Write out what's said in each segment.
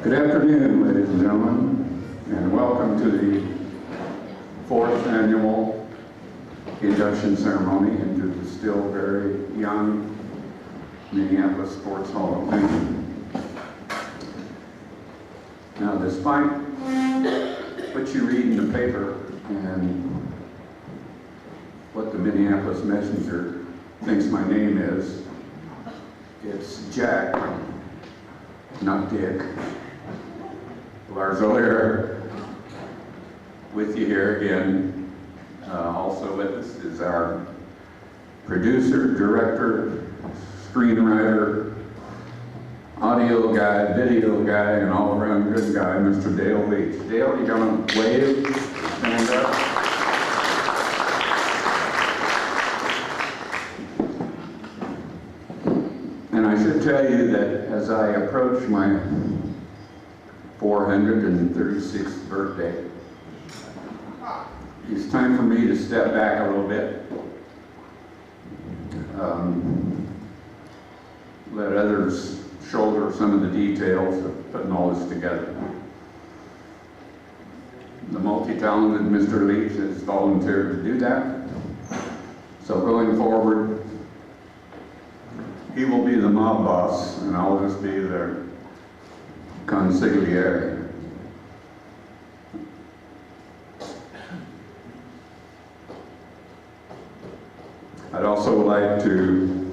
Good afternoon, ladies and gentlemen, and welcome to the 4th annual induction ceremony into the still very young Minneapolis Sports Hall of Fame. Now, despite what you read in the paper and what the Minneapolis Messenger thinks my name is, it's Jack, not Dick. Lars O'Leary with you here again. Also with us is our producer, director, screenwriter, audio guy, video guy, and all-around good guy, Mr. Dale Leach. Dale, you gonna wave? Stand up. And I should tell you that as I approach my 436th birthday, it's time for me to step back a little bit, let others shoulder some of the details of putting all this together. The multi-talented Mr. Leach has volunteered to do that, so going forward, he will be the mob boss and I'll just be the consigliere. I'd also like to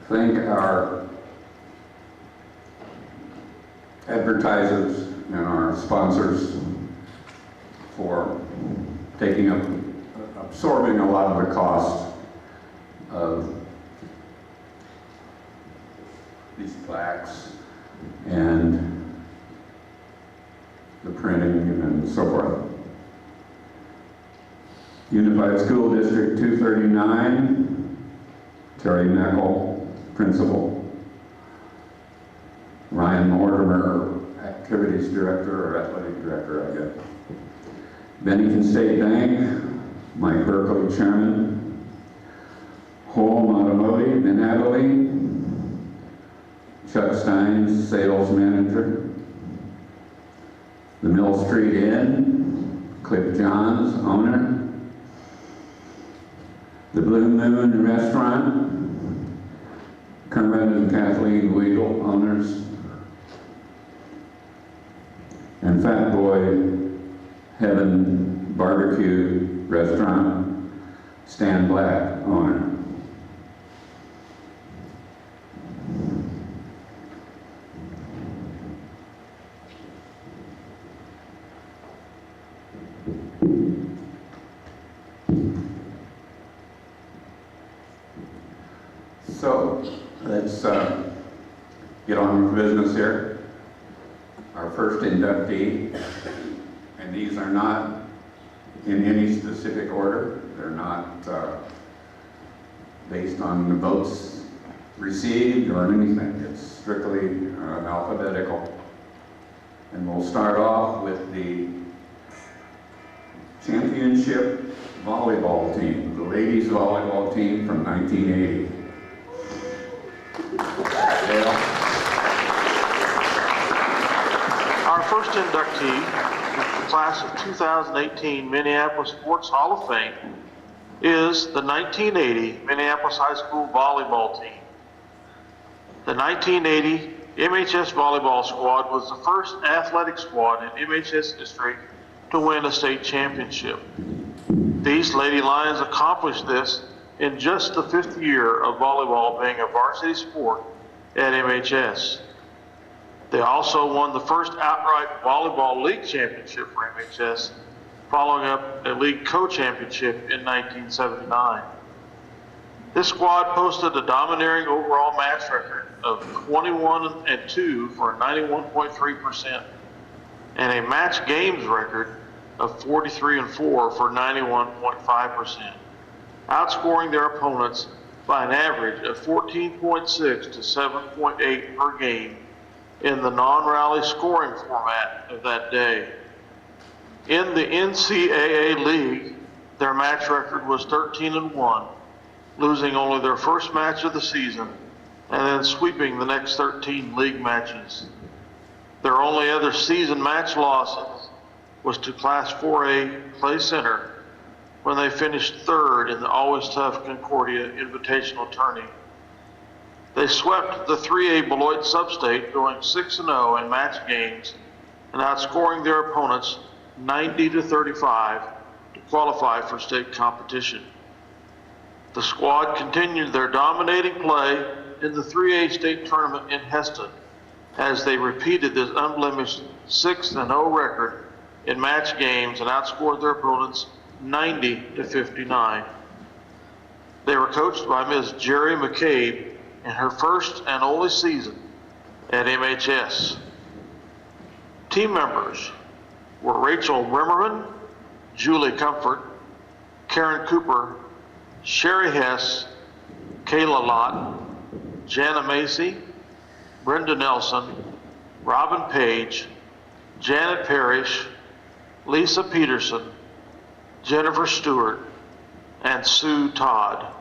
thank our advertisers and our sponsors for absorbing a lot of the cost of these plaques and the printing and so forth. Unified School District 239, Terry Neckel, Principal. Ryan Mortimer, Activities Director or Athletic Director, I guess. Bennington State Bank, Mike Berkeley, Chairman. Home Automotive in Adelaide, Chuck Steins, Sales Manager. The Mill Street Inn, Cliff Johns, owner. The Blue Moon Restaurant, Kermit and Kathleen Weedle, owners. And Fat Boy Heaven Barbecue Restaurant, Stan Black, owner. So, let's get on with business here. Our first inductee, and these are not in any specific order. They're not based on the votes received or anything. It's strictly alphabetical. And we'll start off with the championship volleyball team, the ladies volleyball team from 1980. Our first inductee in the class of 2018 Minneapolis Sports Hall of Fame is the 1980 Minneapolis High School volleyball team. The 1980 MHS volleyball squad was the first athletic squad in MHS history to win a state championship. These Lady Lions accomplished this in just the 5th year of volleyball being a varsity sport at MHS. They also won the first outright volleyball league championship for MHS, following up a league co-championship in 1979. This squad posted a domineering overall match record of 21-2 for 91.3% and a match games record of 43-4 for 91.5%, outscoring their opponents by an average of 14.6 to 7.8 per game in the non-rally scoring format of that day. In the NCAA league, their match record was 13-1, losing only their first match of the season and then sweeping the next 13 league matches. Their only other season match losses was to Class 4A Clay Center when they finished 3rd in the always tough Concordia Invitational Tourney. They swept the 3A Beloit Substate, going 6-0 in match games and outscoring their opponents 90-35 to qualify for state competition. The squad continued their dominating play in the 3A state tournament in Heston as they repeated this unblemished 6-0 record in match games and outscored their opponents 90-59. They were coached by Ms. Jerry McCabe in her first and only season at MHS. Team members were Rachel Rimmerman, Julie Comfort, Karen Cooper, Sherry Hess, Kayla Lott, Jana Macy, Brenda Nelson, Robin Page, Janet Parrish, Lisa Peterson, Jennifer Stewart, and Sue Todd.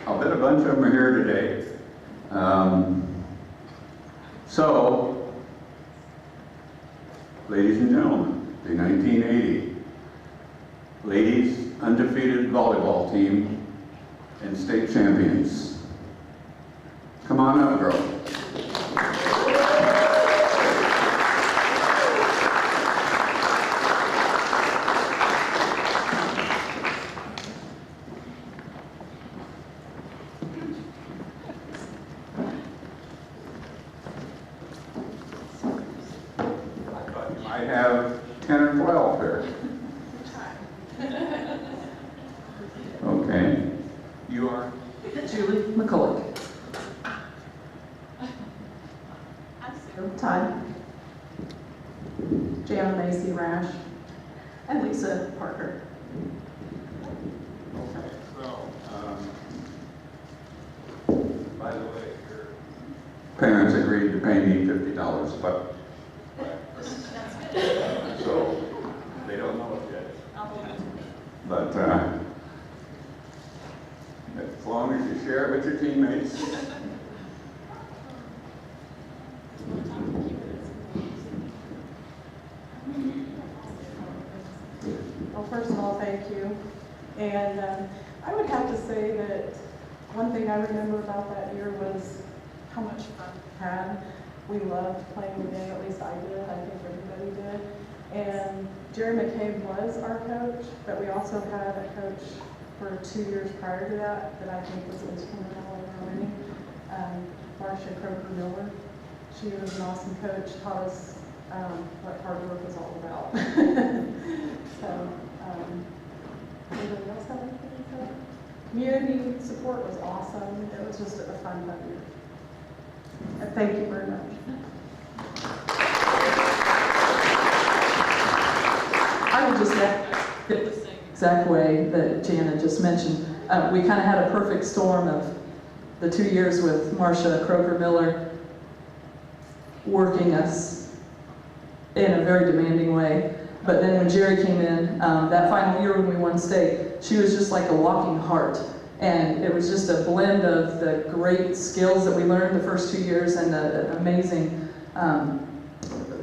I'll bet a bunch of them are here today. So, ladies and gentlemen, the 1980 ladies undefeated volleyball team and state champions. Come on up, girl. I have 10 or 12 here. Okay. You are? Julie McCulloch. Todd. Jana Macy Rash. And Lisa Parker. Okay, so, by the way, your parents agreed to pay me $50, but so they don't know it yet. But as long as you share it with your teammates. Well, first of all, thank you. And I would have to say that one thing I remember about that year was how much fun we had. We loved playing the game, at least I did, I think everybody did. And Jerry McCabe was our coach, but we also had a coach for 2 years prior to that I think was instrumental in our winning. Marcia Croker Miller. She was an awesome coach, taught us what hard work was all about. So, anybody else have anything to say? community support was awesome. It was just a fun year. And thank you very much. I would just add it the same exact way that Jana just mentioned. We kind of had a perfect storm of the 2 years with Marcia Croker-Miller working us in a very demanding way. But then when Jerry came in, that final year when we won state, she was just like a walking heart. And it was just a blend of the great skills that we learned the first 2 years and the amazing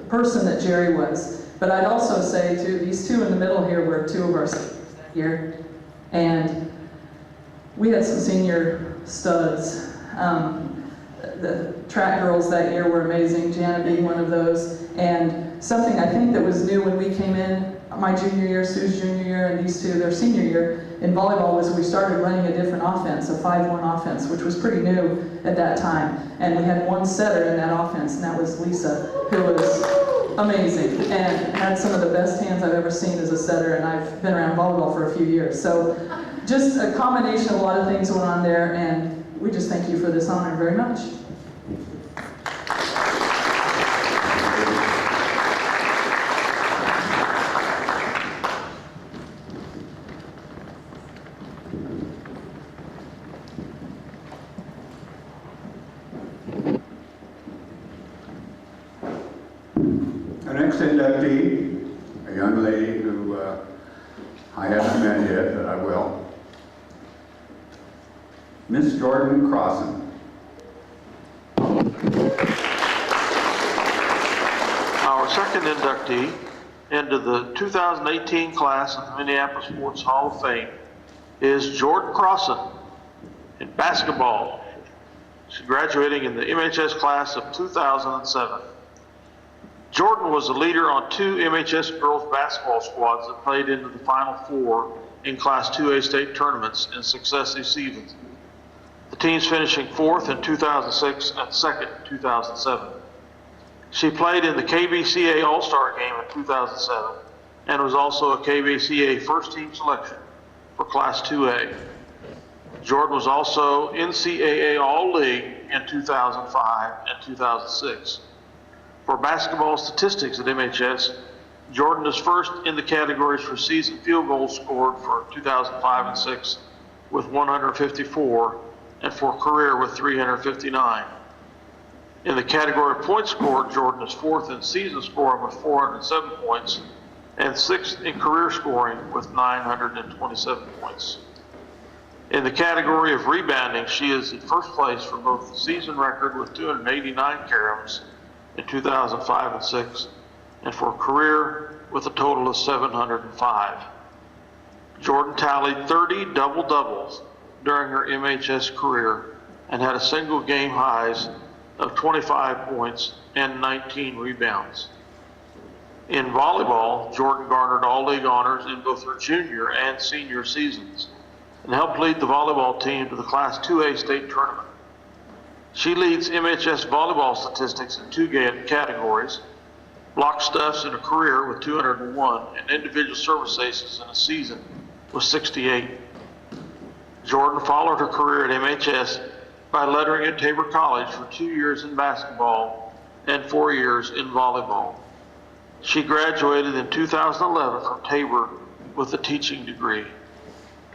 person that Jerry was. But I'd also say, too, these two in the middle here were two of our seniors that year. And we had some senior studs. The track girls that year were amazing, Jana being one of those. And something I think that was new when we came in, my junior year, Sue's junior year, and these two, their senior year, in volleyball was we started running a different offense, a 5-1 offense, which was pretty new at that time. And we had one setter in that offense, and that was Lisa, who was amazing and had some of the best hands I've ever seen as a setter, and I've been around volleyball for a few years. So just a combination of a lot of things went on there, and we just thank you for this honor very much. Our next inductee, a young lady who I haven't met yet, but I will. Miss Jordan Crossan. Our second inductee into the 2018 class of the Minneapolis Sports Hall of Fame is Jordan Crossan in basketball. She's graduating in the MHS class of 2007. Jordan was a leader on 2 MHS girls basketball squads that played into the Final Four in Class 2A state tournaments in successive seasons. The teams finishing 4th in 2006 and 2nd in 2007. She played in the KBCA All-Star Game in 2007 and was also a KBCA first-team selection for Class 2A. Jordan was also NCAA All-League in 2005 and 2006. For basketball statistics at MHS, Jordan is first in the categories for season field goals scored for 2005 and 6 with 154 and for career with 359. In the category of points scored, Jordan is 4th in season scoring with 407 points and 6th in career scoring with 927 points. In the category of rebounding, she is in first place for both the season record with 289 caroms in 2005 and 6, and for a career with a total of 705. Jordan tallied 30 double-doubles during her MHS career and had a single game highs of 25 points and 19 rebounds. In volleyball, Jordan garnered all-league honors in both her junior and senior seasons and helped lead the volleyball team to the Class 2A state tournament. She leads MHS volleyball statistics in 2 categories, block stuffs in a career with 201 and individual service aces in a season with 68. Jordan followed her career at MHS by lettering at Tabor College for 2 years in basketball and 4 years in volleyball. She graduated in 2011 from Tabor with a teaching degree.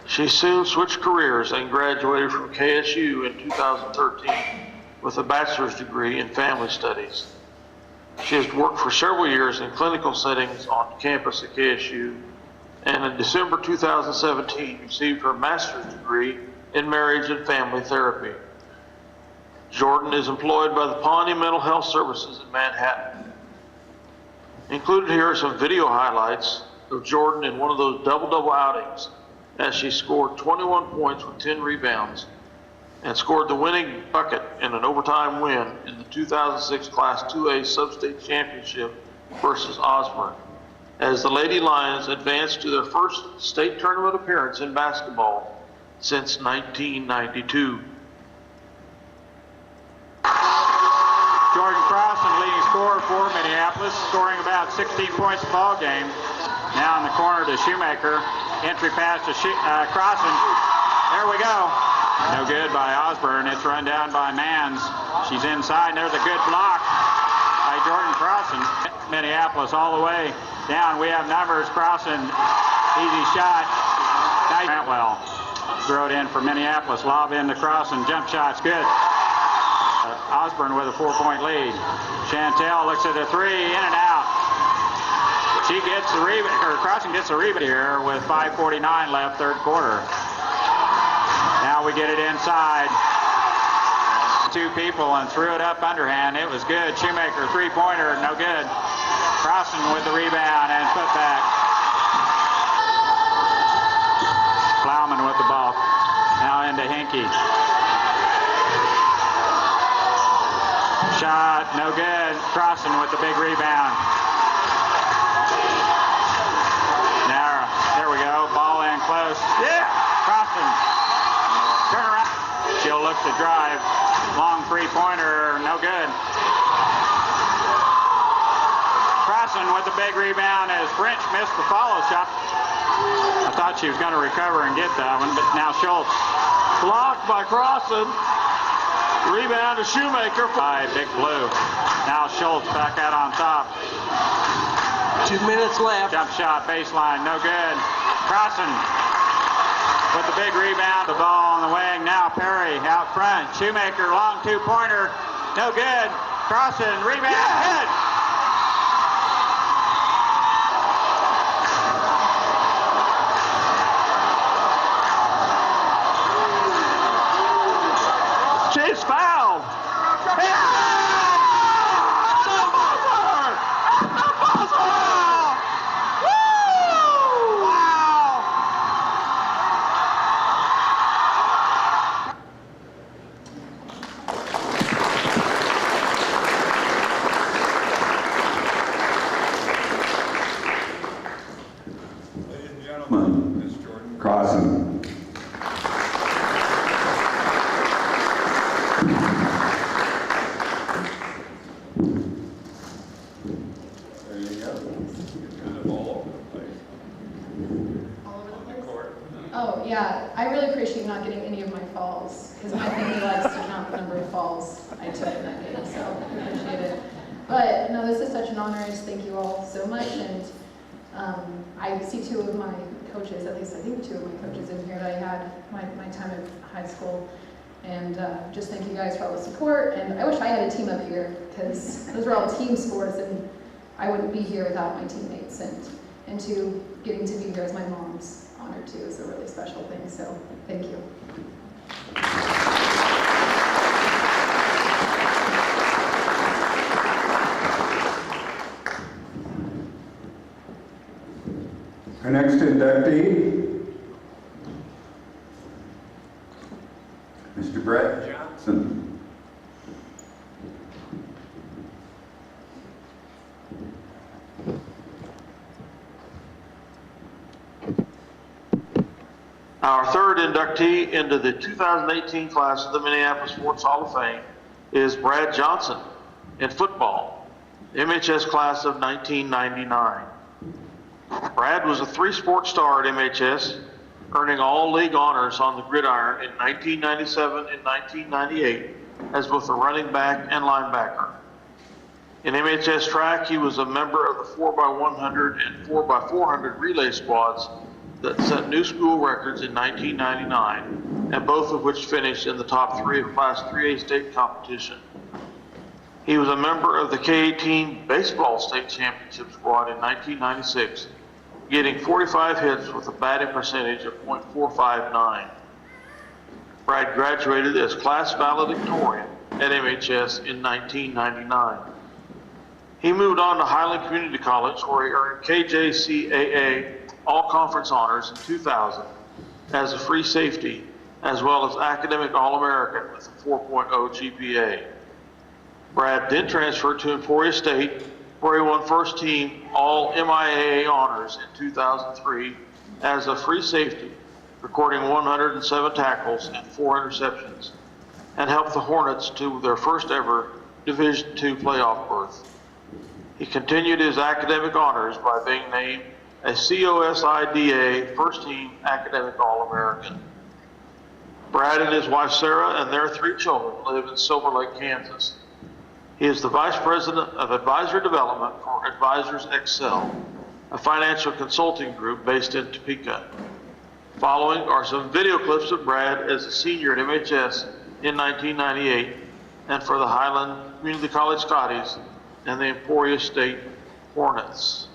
She soon switched careers and graduated from KSU in 2013 with a bachelor's degree in family studies. She has worked for several years in clinical settings on campus at KSU, and in December 2017 received her master's degree in marriage and family therapy. Jordan is employed by the Pawnee Mental Health Services in Manhattan. Included here are some video highlights of Jordan in one of those double-double outings as she scored 21 points with 10 rebounds and scored the winning bucket in an overtime win in the 2006 Class 2A Sub-State Championship versus Osborne, as the Lady Lions advanced to their first state tournament appearance in basketball since 1992. Jordan Crossan, leading scorer for Minneapolis, scoring about 16 points a ball game. Now in the corner to Shoemaker. Entry pass to Crossan. There we go. No good by Osborne. It's run down by Mans. She's inside, and there's a good block by Jordan Crossan. Minneapolis all the way down. We have numbers. Crossan, easy shot. Nice. Well, throw it in for Minneapolis. Lob in to Crossan. Jump shot's good. Osborne with a 4-point lead. Chantel looks at a three, in and out. She gets the rebound, or Crossan gets the rebound here with 5:49 left, third quarter. Now we get it inside. Two people and threw it up underhand. It was good. Shoemaker, three-pointer, no good. Crossan with the rebound and put back. Plowman with the ball. Now into Hinkie. Shot, no good. Crossan with the big rebound. There we go. Ball in close. Yeah! Crossan. Turn around. She'll look to drive. Long three-pointer, no good. Crossan with the big rebound as French missed the follow shot. I thought she was going to recover and get that one, but now Schultz. Blocked by Crossan. Rebound to Shoemaker. By Big Blue. Now Schultz back out on top. 2 minutes left. Jump shot, baseline, no good. Crossan with the big rebound. The ball on the wing. Now Perry out front. Shoemaker, long two-pointer. No good. Crossan, rebound, good. She's fouled. Crossan. There you go. Kind of all over the place. All over the place? Oh, yeah. I really appreciate not getting any of my falls, because my family likes to count the number of falls I took in that game, so I appreciate it. But, no, this is such an honor. I just thank you all so much, and I see two of my coaches, at least I think two of my coaches in here that I had my time at high school. And just thank you guys for all the support. And I wish I had a team up here, because those were all team sports, and I wouldn't be here without my teammates. And to getting to be here as my mom's honor too is a really special thing. So thank you. Our next inductee, Mr. Brett Johnson. Our third inductee into the 2018 class of the Minneapolis Sports Hall of Fame is Brad Johnson in football, MHS class of 1999. Brad was a three-sport star at MHS, earning all league honors on the gridiron in 1997 and 1998 as both a running back and linebacker. In MHS track, he was a member of the 4x100 and 4x400 relay squads that set new school records in 1999, and both of which finished in the top three of Class 3A state competition. He was a member of the K-18 baseball state championship squad in 1996, getting 45 hits with a batting percentage of .459. Brad graduated as class valedictorian at MHS in 1999. He moved on to Highland Community College, where he earned KJCAA All-Conference honors in 2000 as a free safety, as well as academic All-American with a 4.0 GPA. Brad then transferred to Emporia State, where he won first team All-MIAA honors in 2003 as a free safety, recording 107 tackles and 4 interceptions, and helped the Hornets to their first ever Division II playoff berth. He continued his academic honors by being named a COSIDA First Team Academic All-American. Brad and his wife Sarah and their 3 children live in Silver Lake, Kansas. He is the Vice President of Advisory Development for Advisors Excel, a financial consulting group based in Topeka. Following are some video clips of Brad as a senior at MHS in 1998 and for the Highland Community College Scotties and the Emporia State Hornets.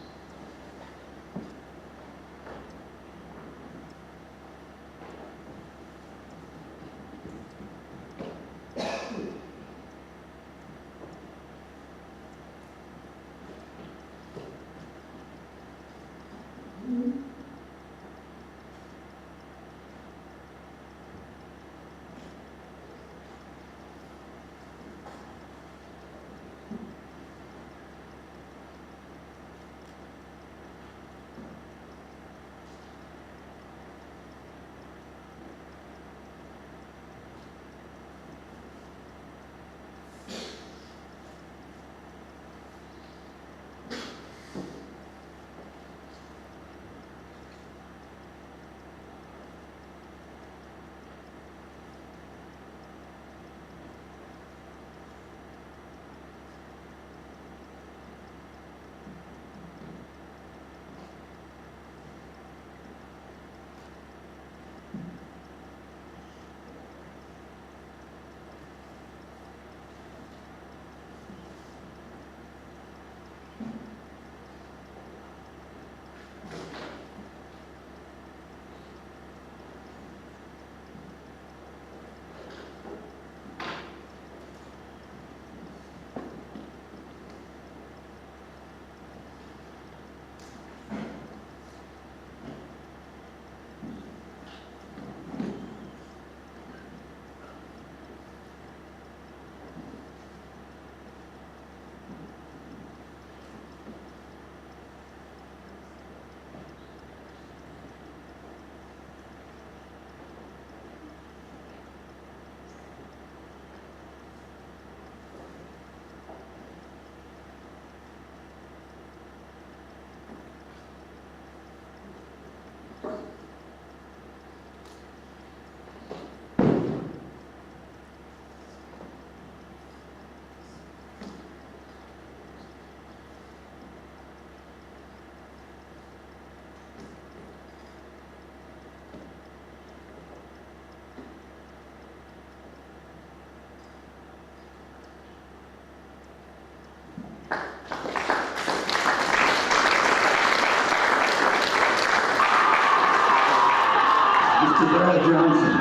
Mr. Brad Johnson.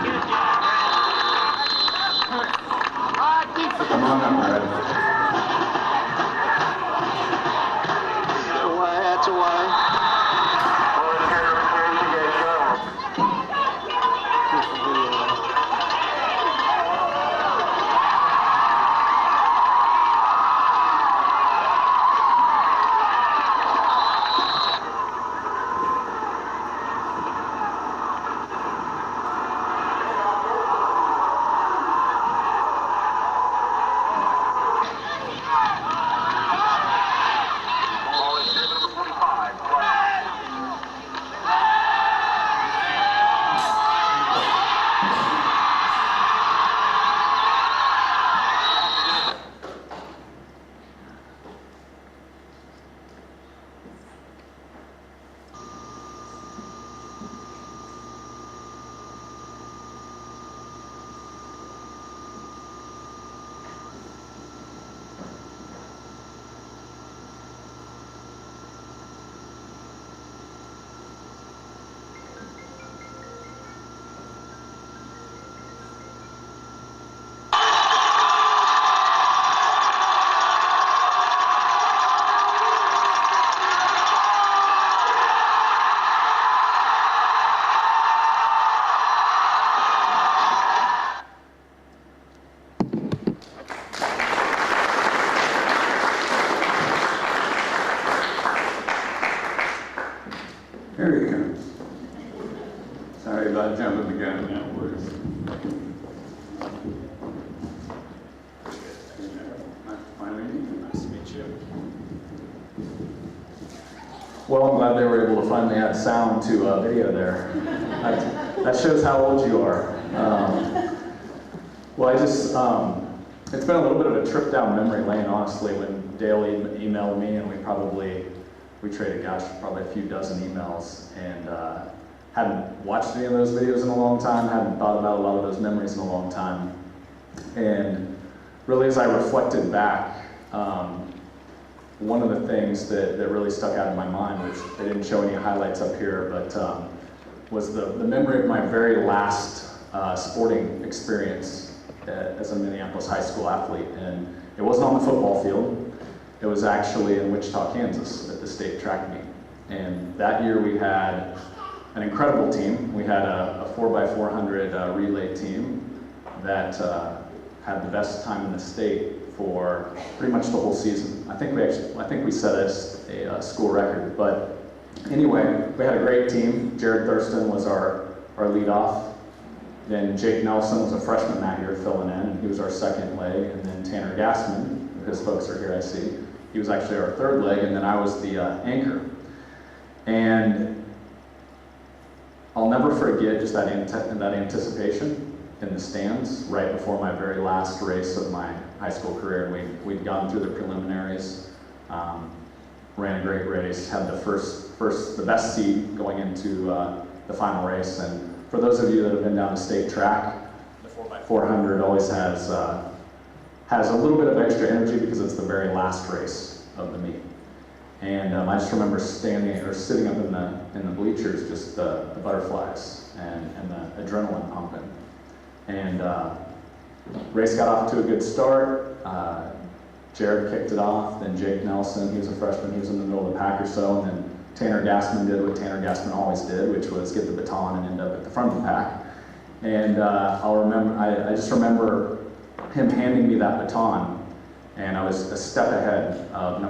Come on up, Brad. That's away. Here he comes. Sorry about jumping the gun. No worries. Nice to meet you. Well, I'm glad they were able to finally add sound to video there. That shows how old you are. Well, it's been a little bit of a trip down memory lane, honestly, when Dale emailed me, and we traded, gosh, probably a few dozen emails, and hadn't watched any of those videos in a long time, hadn't thought about a lot of those memories in a long time. And really, as I reflected back, one of the things that really stuck out in my mind, which I didn't show any highlights up here, but was the memory of my very last sporting experience as a Minneapolis high school athlete. And it wasn't on the football field, it was actually in Wichita, Kansas at the state track meet. And that year we had an incredible team. We had a 4x400 relay team that had the best time in the state for pretty much the whole season. I think we set a school record. But anyway, we had a great team. Jared Thurston was our leadoff. Then Jake Nelson was a freshman that year filling in, and he was our second leg. And then Tanner Gassman, his folks are here, I see. He was actually our third leg, and then I was the anchor. And I'll never forget just that anticipation in the stands right before my very last race of my high school career. We'd gone through the preliminaries, ran a great race, had the best seed going into the final race. And for those of you that have been down the state track, the 4x400 always has a little bit of extra energy because it's the very last race of the meet. And I just remember sitting up in the bleachers, just the butterflies and the adrenaline pumping. And race got off to a good start. Jared kicked it off, then Jake Nelson, he was a freshman, he was in the middle of the pack or so, and then Tanner Gassman did what Tanner Gassman always did, which was get the baton and end up at the front of the pack. And I just remember him handing me that baton, and I was a step ahead of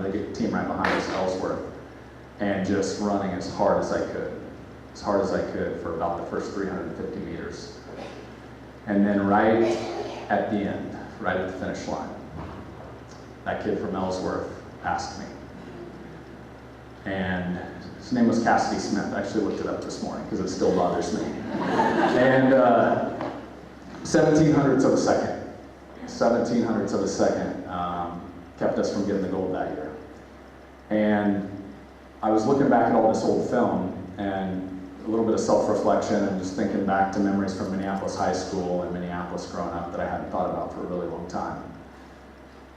the team right behind us, Ellsworth, and just running as hard as I could for about the first 350 meters. And then right at the end, right at the finish line, that kid from Ellsworth passed me. And his name was Cassidy Smith. I actually looked it up this morning because it still bothers me. And 1700ths of a second kept us from getting the gold that year. And I was looking back at all this old film and a little bit of self-reflection and just thinking back to memories from Minneapolis high school and Minneapolis growing up that I hadn't thought about for a really long time.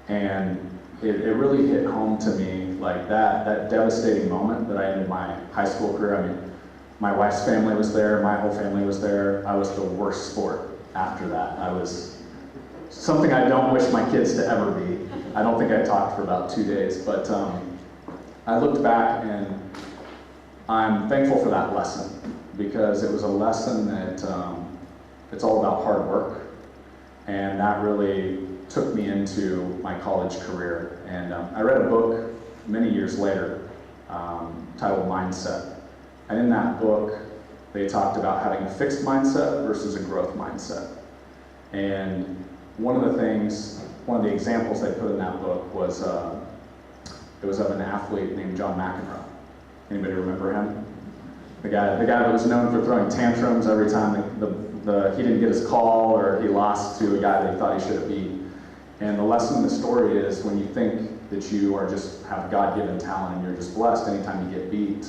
And it really hit home to me, like that devastating moment that I ended my high school career. I mean, my wife's family was there, my whole family was there. I was the worst sport after that. I was something I don't wish my kids to ever be. I don't think I talked for about 2 days, but I looked back and I'm thankful for that lesson, because it was a lesson that it's all about hard work, and that really took me into my college career. And I read a book many years later titled Mindset. And in that book, they talked about having a fixed mindset versus a growth mindset. And one of the examples they put in that book was, it was of an athlete named John McEnroe. Anybody remember him? The guy that was known for throwing tantrums every time he didn't get his call or he lost to a guy that he thought he should have beat. And the lesson in the story is when you think that you are just have God-given talent and you're just blessed, anytime you get beat,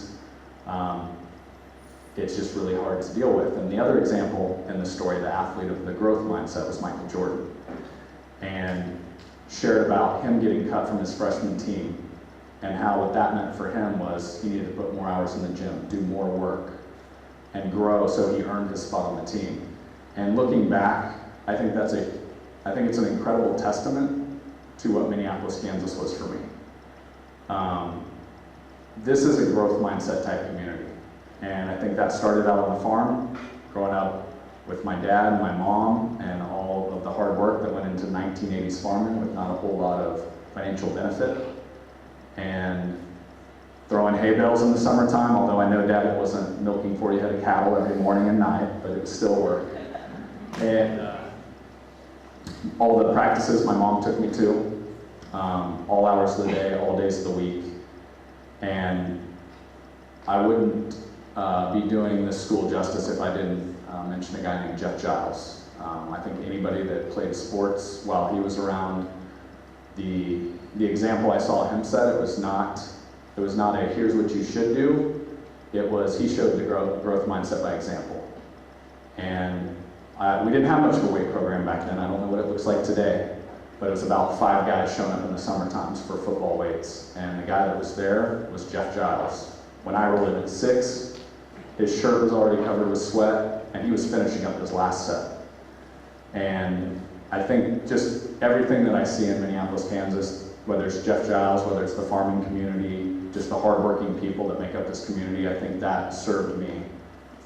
it's just really hard to deal with. And the other example in the story, the athlete of the growth mindset, was Michael Jordan. And shared about him getting cut from his freshman team and how what that meant for him was he needed to put more hours in the gym, do more work, and grow so he earned his spot on the team. And looking back, I think it's an incredible testament to what Minneapolis, Kansas was for me. This is a growth mindset type community. And I think that started out on the farm, growing up with my dad and my mom, and all of the hard work that went into 1980s farming with not a whole lot of financial benefit. And throwing hay bales in the summertime, although I know Dad wasn't milking 40 head of cattle every morning and night, but it was still work. And all the practices my mom took me to, all hours of the day, all days of the week. And I wouldn't be doing this school justice if I didn't mention a guy named Jeff Giles. I think anybody that played sports while he was around, the example I saw him set, it was not a here's what you should do. It was he showed the growth mindset by example. And we didn't have much of a weight program back then. I don't know what it looks like today, but it was about 5 guys showing up in the summer times for football weights. And the guy that was there was Jeff Giles. When I rolled in at 6, his shirt was already covered with sweat, and he was finishing up his last set. And I think just everything that I see in Minneapolis, Kansas, whether it's Jeff Giles, whether it's the farming community, just the hardworking people that make up this community, I think that served me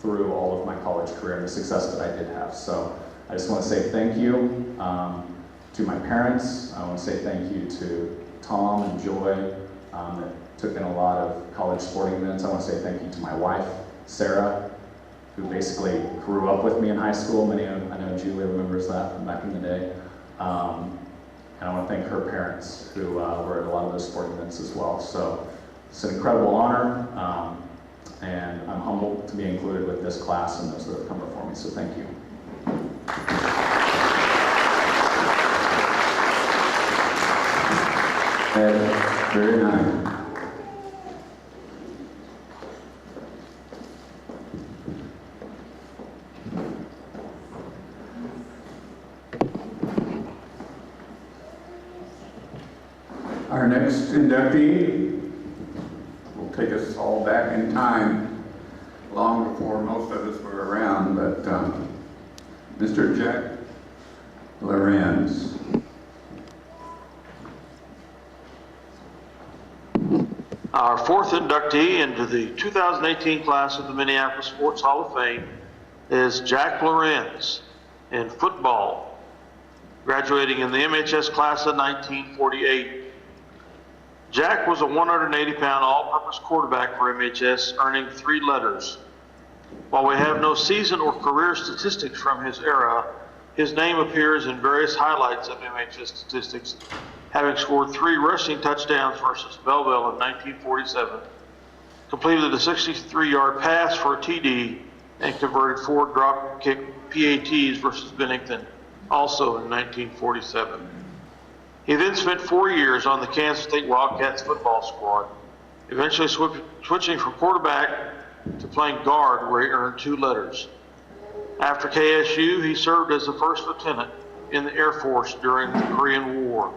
through all of my college career and the success that I did have. So I just want to say thank you to my parents. I want to say thank you to Tom and Joy that took in a lot of college sporting events. I want to say thank you to my wife, Sarah, who basically grew up with me in high school. I know Julia remembers that from back in the day. And I want to thank her parents who were at a lot of those sporting events as well. So it's an incredible honor, and I'm humbled to be included with this class and those that have come before me, so thank you. Very nice. Our next inductee will take us all back in time, long before most of us were around, but Mr. Jack Lorenz. Our fourth inductee into the 2018 class of the Minneapolis Sports Hall of Fame is Jack Lorenz in football, graduating in the MHS class of 1948. Jack was a 180-pound all-purpose quarterback for MHS, earning 3 letters. While we have no season or career statistics from his era, his name appears in various highlights of MHS statistics, having scored 3 rushing touchdowns versus Belleville in 1947, completed a 63-yard pass for a TD, and converted 4 drop kick PATs versus Bennington, also in 1947. He then spent 4 years on the Kansas State Wildcats football squad, eventually switching from quarterback to playing guard, where he earned 2 letters. After KSU, he served as the first lieutenant in the Air Force during the Korean War.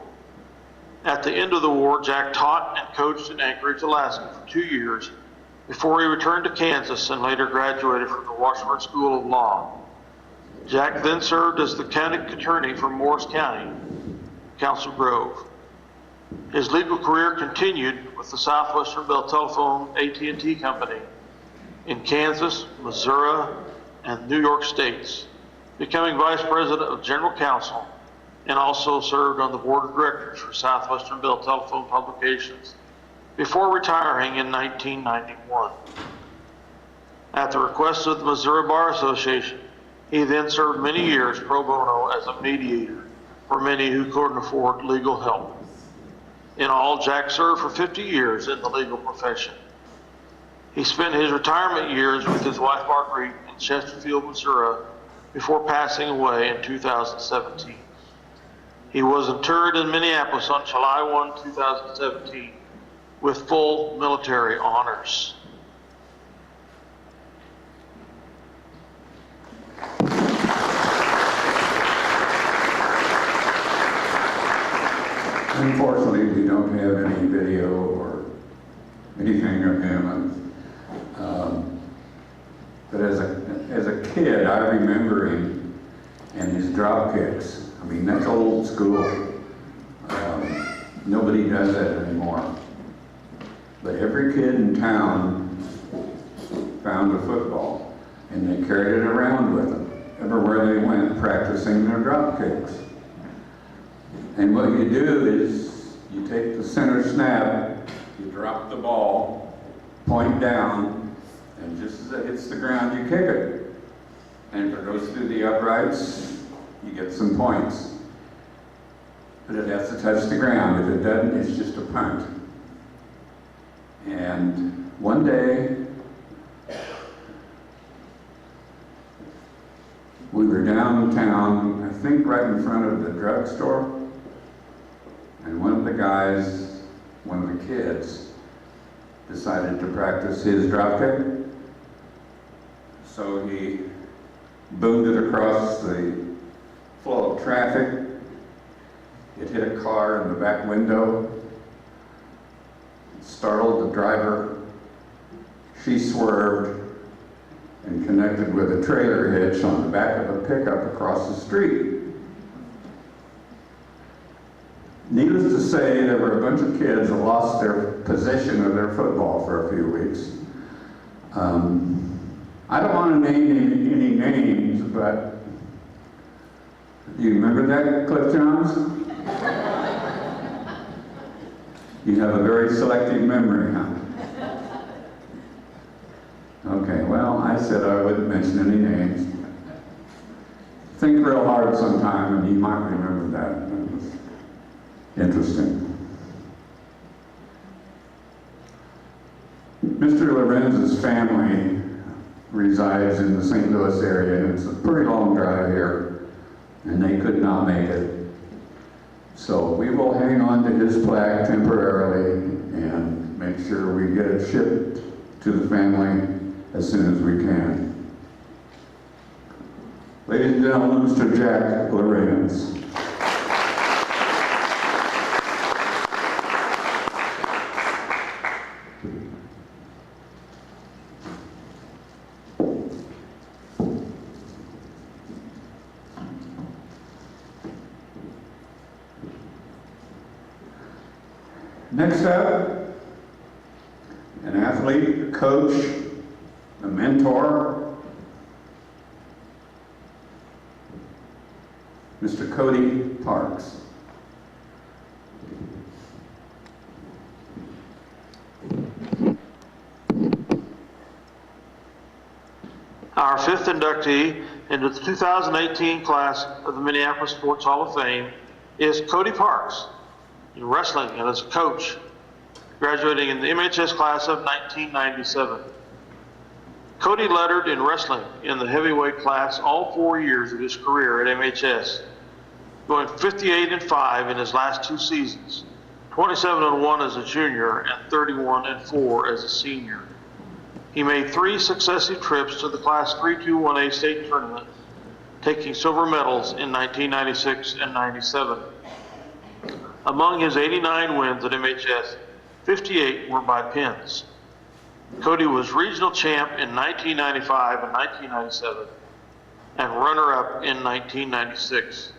At the end of the war, Jack taught and coached in Anchorage, Alaska for 2 years before he returned to Kansas and later graduated from the Washburn School of Law. Jack then served as the county attorney for Morris County, Council Grove. His legal career continued with the Southwestern Bell Telephone AT&T Company in Kansas, Missouri, and New York states, becoming Vice President of General Counsel, and also served on the Board of Directors for Southwestern Bell Telephone Publications before retiring in 1991. At the request of the Missouri Bar Association, he then served many years pro bono as a mediator for many who couldn't afford legal help. In all, Jack served for 50 years in the legal profession. He spent his retirement years with his wife Marguerite in Chesterfield, Missouri, before passing away in 2017. He was interred in Minneapolis on July 1, 2017, with full military honors. Unfortunately, we don't have any video or anything of him. But as a kid, I remember him and his drop kicks. I mean, that's old school. Nobody does that anymore. But every kid in town found a football, and they carried it around with them everywhere they went, practicing their drop kicks. And what you do is you take the center snap, you drop the ball, point down, and just as it hits the ground, you kick it. And if it goes through the uprights, you get some points. But it has to touch the ground. If it doesn't, it's just a punt. And one day, were downtown, I think right in front of the drugstore, and one of the guys, one of the kids, decided to practice his drop kick. So he boomed it across the flow of traffic. It hit a car in the back window, startled the driver. She swerved and connected with a trailer hitch on the back of a pickup across the street. Needless to say, there were a bunch of kids that lost their possession of their football for a few weeks. I don't want to name any names, but do you remember that, Cliff Johns? You have a very selective memory, huh? Okay, well, I said I wouldn't mention any names. Think real hard sometime and you might remember that. That was interesting. Mr. Lorenz's family resides in the St. Louis area, and it's a pretty long drive here, and they could not make it. So we will hang on to his plaque temporarily and make sure we get it shipped to the family as soon as we can. Ladies and gentlemen, Mr. Jack Lorenz. Next up, an athlete, a coach, a mentor, Mr. Cody Parks. Our fifth inductee into the 2018 class of the Minneapolis Sports Hall of Fame is Cody Parks in wrestling and as a coach, graduating in the MHS class of 1997. Cody lettered in wrestling in the heavyweight class all 4 years of his career at MHS, going 58-5 in his last 2 seasons, 27-1 as a junior and 31-4 as a senior. He made 3 successive trips to the Class 321A state tournament, taking silver medals in 1996 and 97. Among his 89 wins at MHS, 58 were by pins. Cody was regional champ in 1995 and 1997, and runner-up in 1996.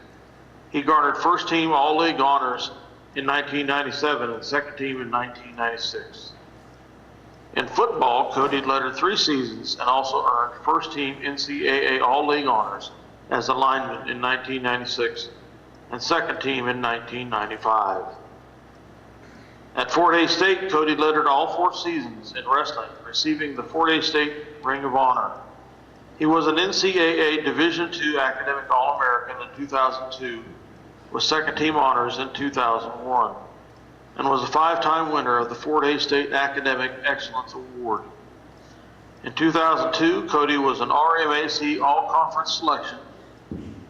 He garnered first-team All-League honors in 1997 and second-team in 1996. In football, Cody lettered 3 seasons and also earned first-team NCAA All-League honors as a lineman in 1996 and second-team in 1995. At Fort Hays State, Cody lettered all 4 seasons in wrestling, receiving the Fort Hays State Ring of Honor. He was an NCAA Division II Academic All-American in 2002, with second-team honors in 2001, and was a 5-time winner of the Fort Hays State Academic Excellence Award. In 2002, Cody was an RMAC All-Conference selection,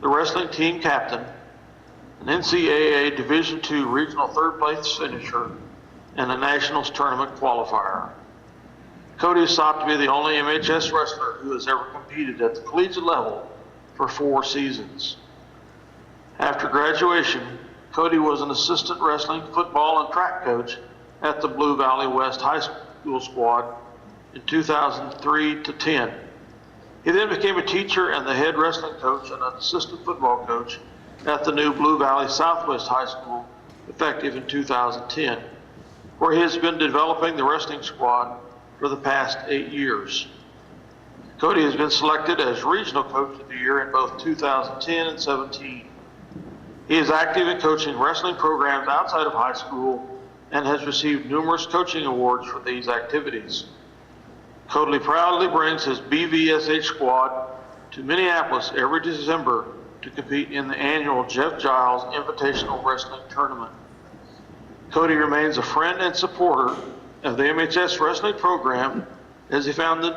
the wrestling team captain, an NCAA Division II Regional third-place finisher, and a Nationals tournament qualifier. Cody is thought to be the only MHS wrestler who has ever competed at the collegiate level for 4 seasons. After graduation, Cody was an assistant wrestling, football, and track coach at the Blue Valley West High School squad in 2003 to 10. He then became a teacher and the head wrestling coach and an assistant football coach at the new Blue Valley Southwest High School, effective in 2010, where he has been developing the wrestling squad for the past 8 years. Cody has been selected as Regional Coach of the Year in both 2010 and 17. He is active in coaching wrestling programs outside of high school and has received numerous coaching awards for these activities. Cody proudly brings his BVSH squad to Minneapolis every December to compete in the annual Jeff Giles Invitational Wrestling Tournament. Cody remains a friend and supporter of the MHS wrestling program as he founded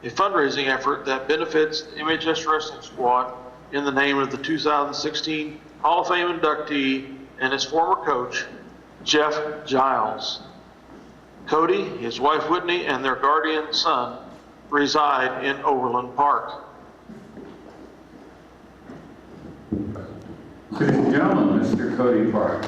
a fundraising effort that benefits the MHS wrestling squad in the name of the 2016 Hall of Fame inductee and his former coach, Jeff Giles. Cody, his wife Whitney, and their guardian son reside in Overland Park. Ladies and gentlemen, Mr. Cody Parks.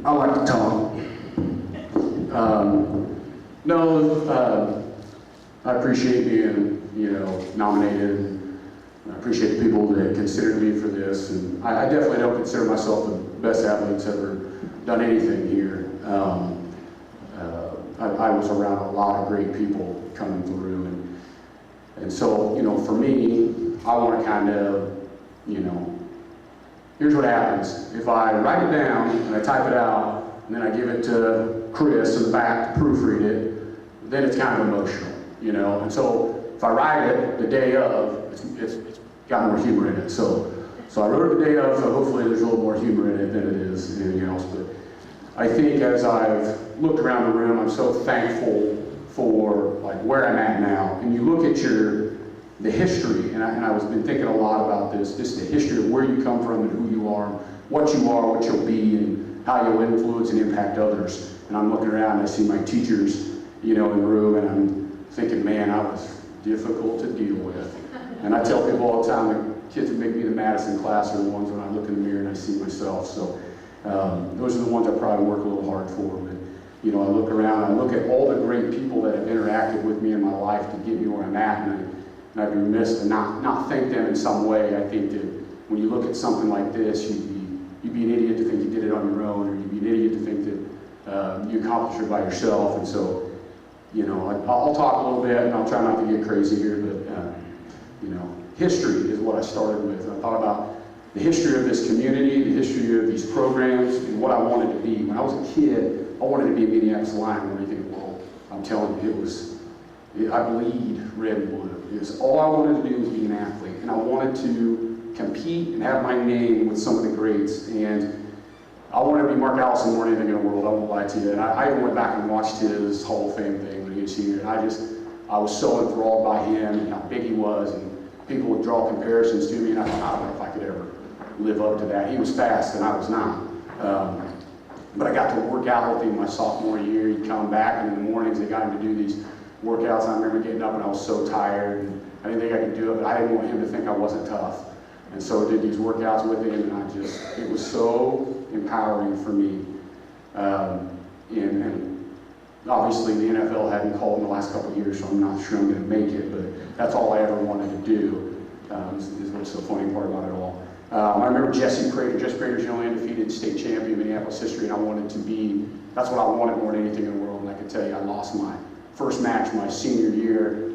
I like to talk. I appreciate being, nominated. I appreciate the people that considered me for this, and I definitely don't consider myself the best athlete that's ever done anything here. I was around a lot of great people coming through, and so, for me, I want to kind of, here's what happens. If I write it down and I type it out, and then I give it to Chris in the back to proofread it, then it's kind of emotional, And so if I write it the day of, it's got more humor in it. So I wrote it the day of, so hopefully there's a little more humor in it than it is anything else. But I think as I've looked around the room, I'm so thankful for where I'm at now. And you look at the history, and I've been thinking a lot about this, just the history of where you come from and who you are, what you'll be, and how you'll influence and impact others. And I'm looking around and I see my teachers, in the room, and I'm thinking, man, I was difficult to deal with. And I tell people all the time, the kids that make me the maddest in class are the ones when I look in the mirror and I see myself. So those are the ones I probably work a little hard for. But I look around, and I look at all the great people that have interacted with me in my life to get me where I'm at, and I'd be remiss to not thank them in some way. I think that when you look at something like this, you'd be an idiot to think you did it on your own, or you'd be an idiot to think that you accomplished it by yourself. And so, I'll talk a little bit, and I'll try not to get crazy here, but history is what I started with. I thought about the history of this community, the history of these programs, and what I wanted to be. When I was a kid, I wanted to be a Minneapolis Lion or anything in the world. I'm telling you, I bleed red and blue. All I wanted to do was be an athlete, and I wanted to compete and have my name with some of the greats. And I wanted to be Mark Allison more than anything in the world, I won't lie to you. And I even went back and watched his Hall of Fame thing when he was here, and I was so enthralled by him and how big he was, and people would draw comparisons to me, and I thought, I don't know if I could ever live up to that. He was fast, and I was not. But I got to work out with him my sophomore year. He'd come back, and in the mornings they got him to do these workouts. I remember getting up, and I was so tired, and I didn't think I could do it, but I didn't want him to think I wasn't tough. And so I did these workouts with him, and it was so empowering for me. And obviously the NFL hadn't called in the last couple of years, so I'm not sure I'm going to make it, but that's all I ever wanted to do, is what's the funny part about it all. I remember Jesse Prater. Jesse Prater's the only undefeated state champion in Minneapolis history, and I wanted to be, that's what I wanted more than anything in the world. And I can tell you, I lost my first match my senior year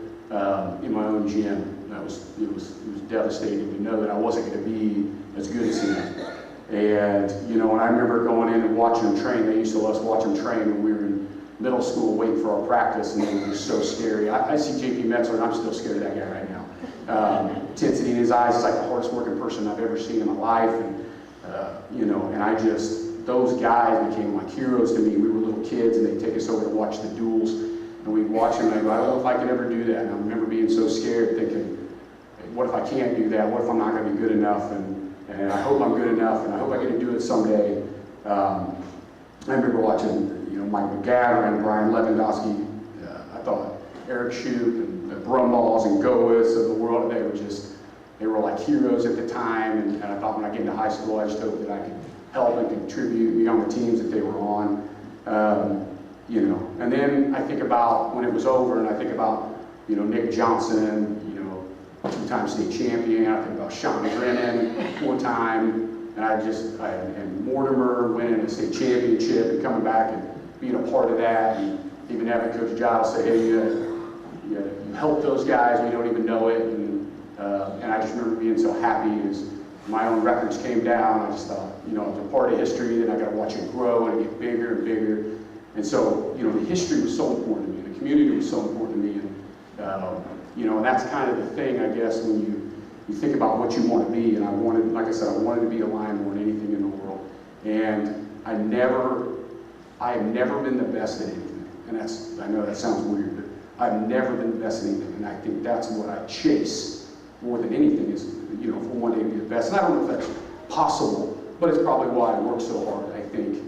in my own gym. It was devastating to know that I wasn't going to be as good as him. And and I remember going in and watching him train. They used to let us watch him train when we were in middle school waiting for our practice, and they were so scary. I see JP Metzler, and I'm still scared of that guy right now. Intensity in his eyes is like the hardest working person I've ever seen in my life, and and those guys became like heroes to me. We were little kids, and they'd take us over to watch the duels, and we'd watch them, and I'd go, I don't know if I could ever do that. And I remember being so scared, thinking, what if I can't do that? What if I'm not going to be good enough? And I hope I'm good enough, and I hope I get to do it someday. I remember watching, Mike McGavin and Brian Lewandowski. I thought Eric Shoup and the Brumballs and Gois of the world, they were like heroes at the time. And I thought when I get into high school, I just hoped that I could help and contribute, be on the teams that they were on. And then I think about when it was over, and I think about, Nick Johnson, two-time state champion. I think about Sean McGrennan, one-time, and Mortimer winning a state championship and coming back and being a part of that, and even having Coach Giles say, hey, you helped those guys, you don't even know it, and I just remember being so happy as my own records came down. I just thought, you know, it's a part of history, and I got to watch it grow and get bigger and bigger. And so, you know, the history was so important to me. The community was so important to me. And, you know, and that's kind of the thing, I guess, when you think about what you want to be. And I wanted, like I said, I wanted to be a Lion more than anything in the world. And I have never been the best at anything. And I know that sounds weird, but I've never been the best at anything. And I think that's what I chase more than anything is, you know, for one day to be the best. And I don't know if that's possible, but it's probably why I work so hard, I think.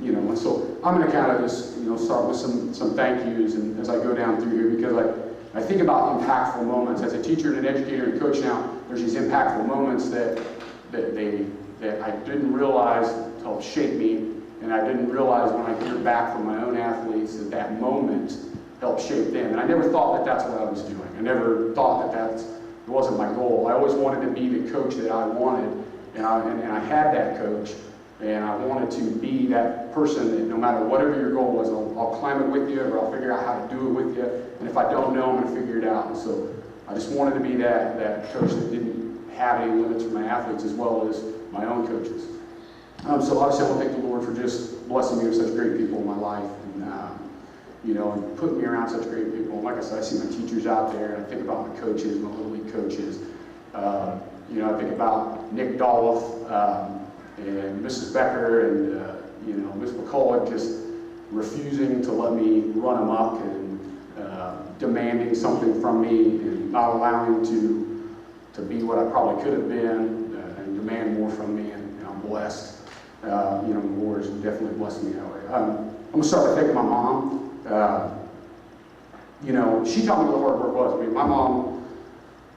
You know, and so I'm going to kind of just, you know, start with some thank yous and as I go down through here, because I think about impactful moments. As a teacher and an educator and coach now, there's these impactful moments that I didn't realize helped shape me, and I didn't realize when I hear back from my own athletes that moment helped shape them. And I never thought that that's what I was doing. I never thought that it wasn't my goal. I always wanted to be the coach that I wanted, and I had that coach. And I wanted to be that person that no matter whatever your goal was, I'll climb it with you, or I'll figure out how to do it with you. And if I don't know, I'm going to figure it out. And so I just wanted to be that coach that didn't have any limits for my athletes as well as my own coaches. So obviously I want to thank the Lord for just blessing me with such great people in my life. And, you know, and putting me around such great people. And like I said, I see my teachers out there, and I think about my coaches, my Little League coaches. You know, I think about Nick Dolph, and Mrs. Becker and, you know, Ms. McCullough just refusing to let me run amok and demanding something from me and not allowing to be what I probably could have been and demand more from me, and I'm blessed. You know, the Lord has definitely blessed me that way. I'm going to start by thanking my mom. You know, she taught me what hard work was. I mean, my mom,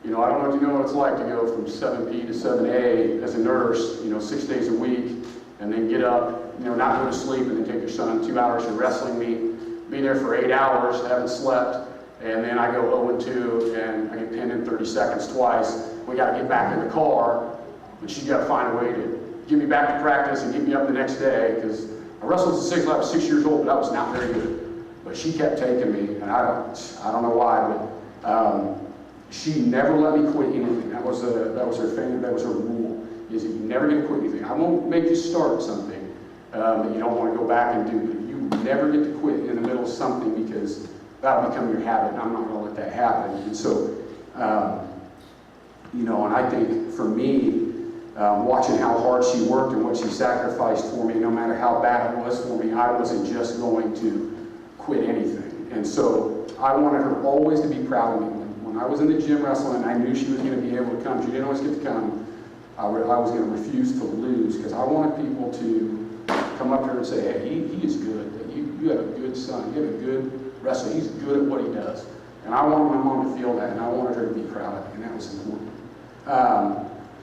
you know, I don't know if you know what it's like to go from 7P to 7A as a nurse, you know, 6 days a week, and then get up, you know, not go to sleep, and then take your son 2 hours to wrestling meet, be there for 8 hours, haven't slept, and then I go 0-2, and I get pinned in 30 seconds twice. We got to get back in the car, but she's got to find a way to get me back to practice and get me up the next day, because I wrestled since I was 6 years old, but I was not very good. But she kept taking me, and I don't know why, but she never let me quit anything. That was her thing. That was her rule. Is that you never get to quit anything. I won't make you start something that you don't want to go back and do. But you never get to quit in the middle of something, because that'll become your habit, and I'm not going to let that happen. And so, you know, and I think for me, watching how hard she worked and what she sacrificed for me, no matter how bad it was for me, I wasn't just going to quit anything. And so I wanted her always to be proud of me. When I was in the gym wrestling, I knew she was going to be able to come. She didn't always get to come. I was going to refuse to lose, because I wanted people to come up to her and say, hey, he is good. You have a good son. You have a good wrestler. He's good at what he does. And I wanted my mom to feel that, and I wanted her to be proud of it, and that was important.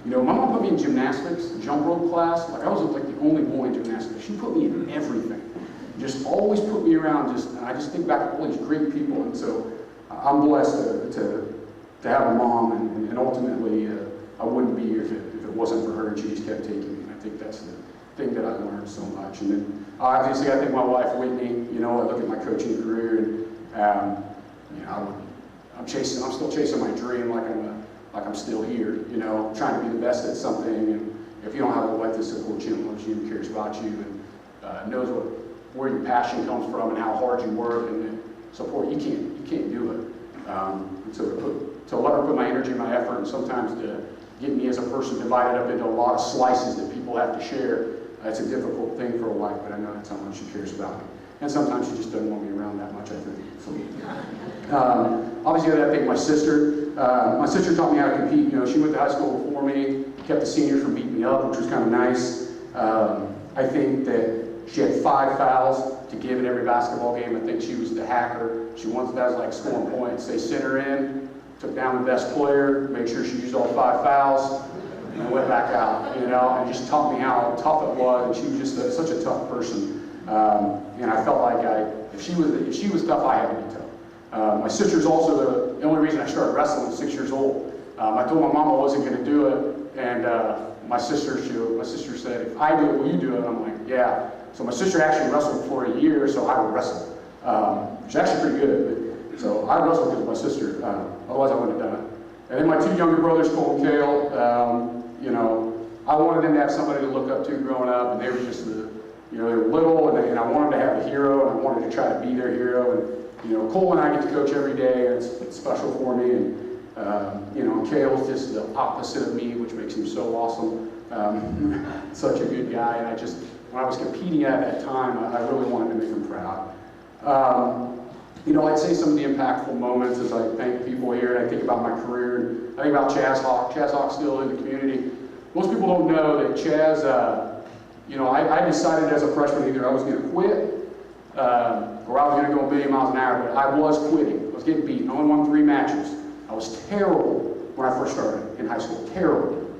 You know, my mom put me in gymnastics, jump rope class. Like, I was like the only boy in gymnastics. She put me in everything. Just always put me around. And I just think back to all these great people, and so I'm blessed to have a mom, and ultimately I wouldn't be here if it wasn't for her, and she just kept taking me. And I think that's the thing that I learned so much. And then obviously I think my wife Whitney, you know, I look at my coaching career, and you know, I'm still chasing my dream like I'm still here, you know, trying to be the best at something. And if you don't have a wife that supports you and loves you and cares about you and knows where your passion comes from and how hard you work and support, you can't do it. And so to let her put my energy, my effort, and sometimes to get me as a person divided up into a lot of slices that people have to share, it's a difficult thing for a wife, but I know that's how much she cares about me. And sometimes she just doesn't want me around that much, I think. So, obviously, I thank my sister. My sister taught me how to compete. You know, she went to high school before me, kept the seniors from beating me up, which was kind of nice. I think that she had 5 fouls to give in every basketball game. I think she was the hacker. She wanted guys like scoring points. They sent her in, took down the best player, made sure she used all 5 fouls, and then went back out, you know, and just taught me how tough it was. And she was just such a tough person. And I felt like if she was tough, I had to be tough. My sister's also the only reason I started wrestling at 6 years old. I told my mom I wasn't going to do it, and my sister said, if I do it, will you do it? And I'm like, yeah. So my sister actually wrestled for a year, so I would wrestle. Which is actually pretty good. But, so I wrestled because of my sister. Otherwise, I wouldn't have done it. And then my 2 younger brothers, Cole and Kale, you know, I wanted them to have somebody to look up to growing up, and they were just the, you know, they were little, and I wanted them to have a hero, and I wanted to try to be their hero. And you know, Cole and I get to coach every day, and it's special for me. And you know, Kale's just the opposite of me, which makes him so awesome. Such a good guy, and I just, when I was competing at that time, I really wanted to make him proud. You know, I'd say some of the impactful moments as I thank people here, and I think about my career, and I think about Chaz Hawk. Chaz Hawk's still in the community. Most people don't know that Chaz, you know, I decided as a freshman either I was going to quit or I was going to go a million miles an hour, but I was quitting. I was getting beaten. I only won 3 matches. I was terrible when I first started in high school. Terrible.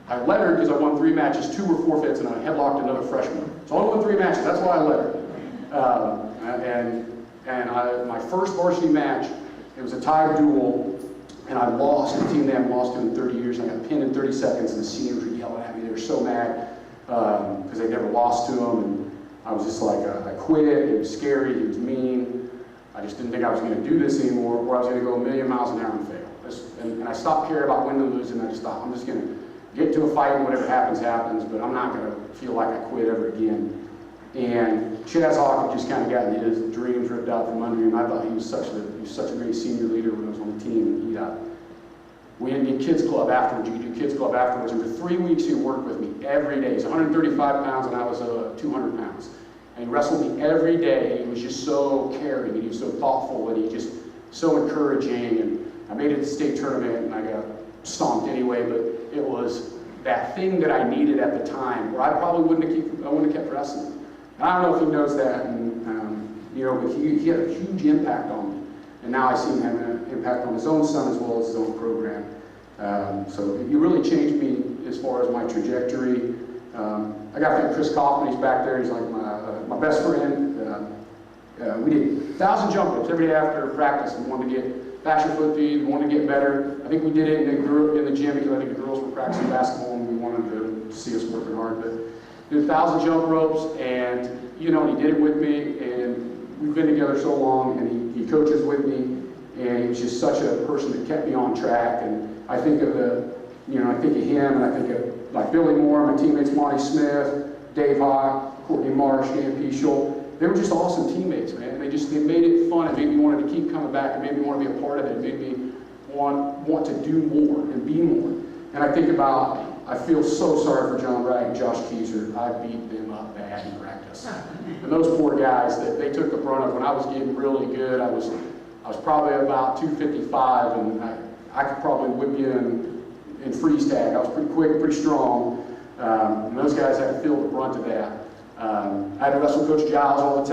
I lettered because I won 3 matches. 2 were forfeits, and I headlocked another freshman. So I only won 3 matches. That's why I lettered. My first varsity match, it was a tie duel, and I lost. The team that I lost to in 30 years, and I got pinned in 30 seconds, and the seniors were yelling at me. They were so mad because they never lost to him, and I was just like, I quit. It was scary. It was mean. I just didn't think I was going to do this anymore, or I was going to go a million miles an hour and fail. And I stopped caring about winning or losing. I just thought, I'm just going to get to a fight, and whatever happens, happens, but I'm not going to feel like I quit ever again. And Chaz Hawk just kind of got his dreams ripped out from under him. I thought he was such a great senior leader when I was on the team. And we did kids club afterwards. You could do kids club afterwards. And for 3 weeks, he worked with me every day. He's 135 pounds, and I was 200 pounds. And he wrestled me every day. He was just so caring, and he was so thoughtful, and he just so encouraging. And I made it to the state tournament, and I got stomped anyway. But it was that thing that I needed at the time, where I probably wouldn't have kept wrestling. And I don't know if he knows that, and you know, but he had a huge impact on me. And now I see him having an impact on his own son as well as his own program. So he really changed me as far as my trajectory. I got to thank Chris Kaufman. He's back there. He's like my best friend. We did 1,000 jump ropes every day after practice. We wanted to get faster foot speed. We wanted to get better. I think we did it in the gym because I think the girls were practicing basketball and we wanted to see us working hard. But did 1,000 jump ropes, and you know, he did it with me, and we've been together so long, and he coaches with me, and he was just such a person that kept me on track. And I think of him, and I think of like Billy Moore, my teammates Monty Smith, Dave Hawk, Courtney Marsh, Dan Peschel. They were just awesome teammates, man. And they made it fun. It made me want to keep coming back. It made me want to be a part of it. It made me want to do more and be more. And I think about, I feel so sorry for John Wright and Josh Keyser. I beat them up bad in practice. And those poor guys, that they took the brunt of when I was getting really good. I was probably about 255, and I could probably whip you in freeze tag. I was pretty quick, pretty strong. And those guys had to feel the brunt of that. I had to wrestle Coach Giles all the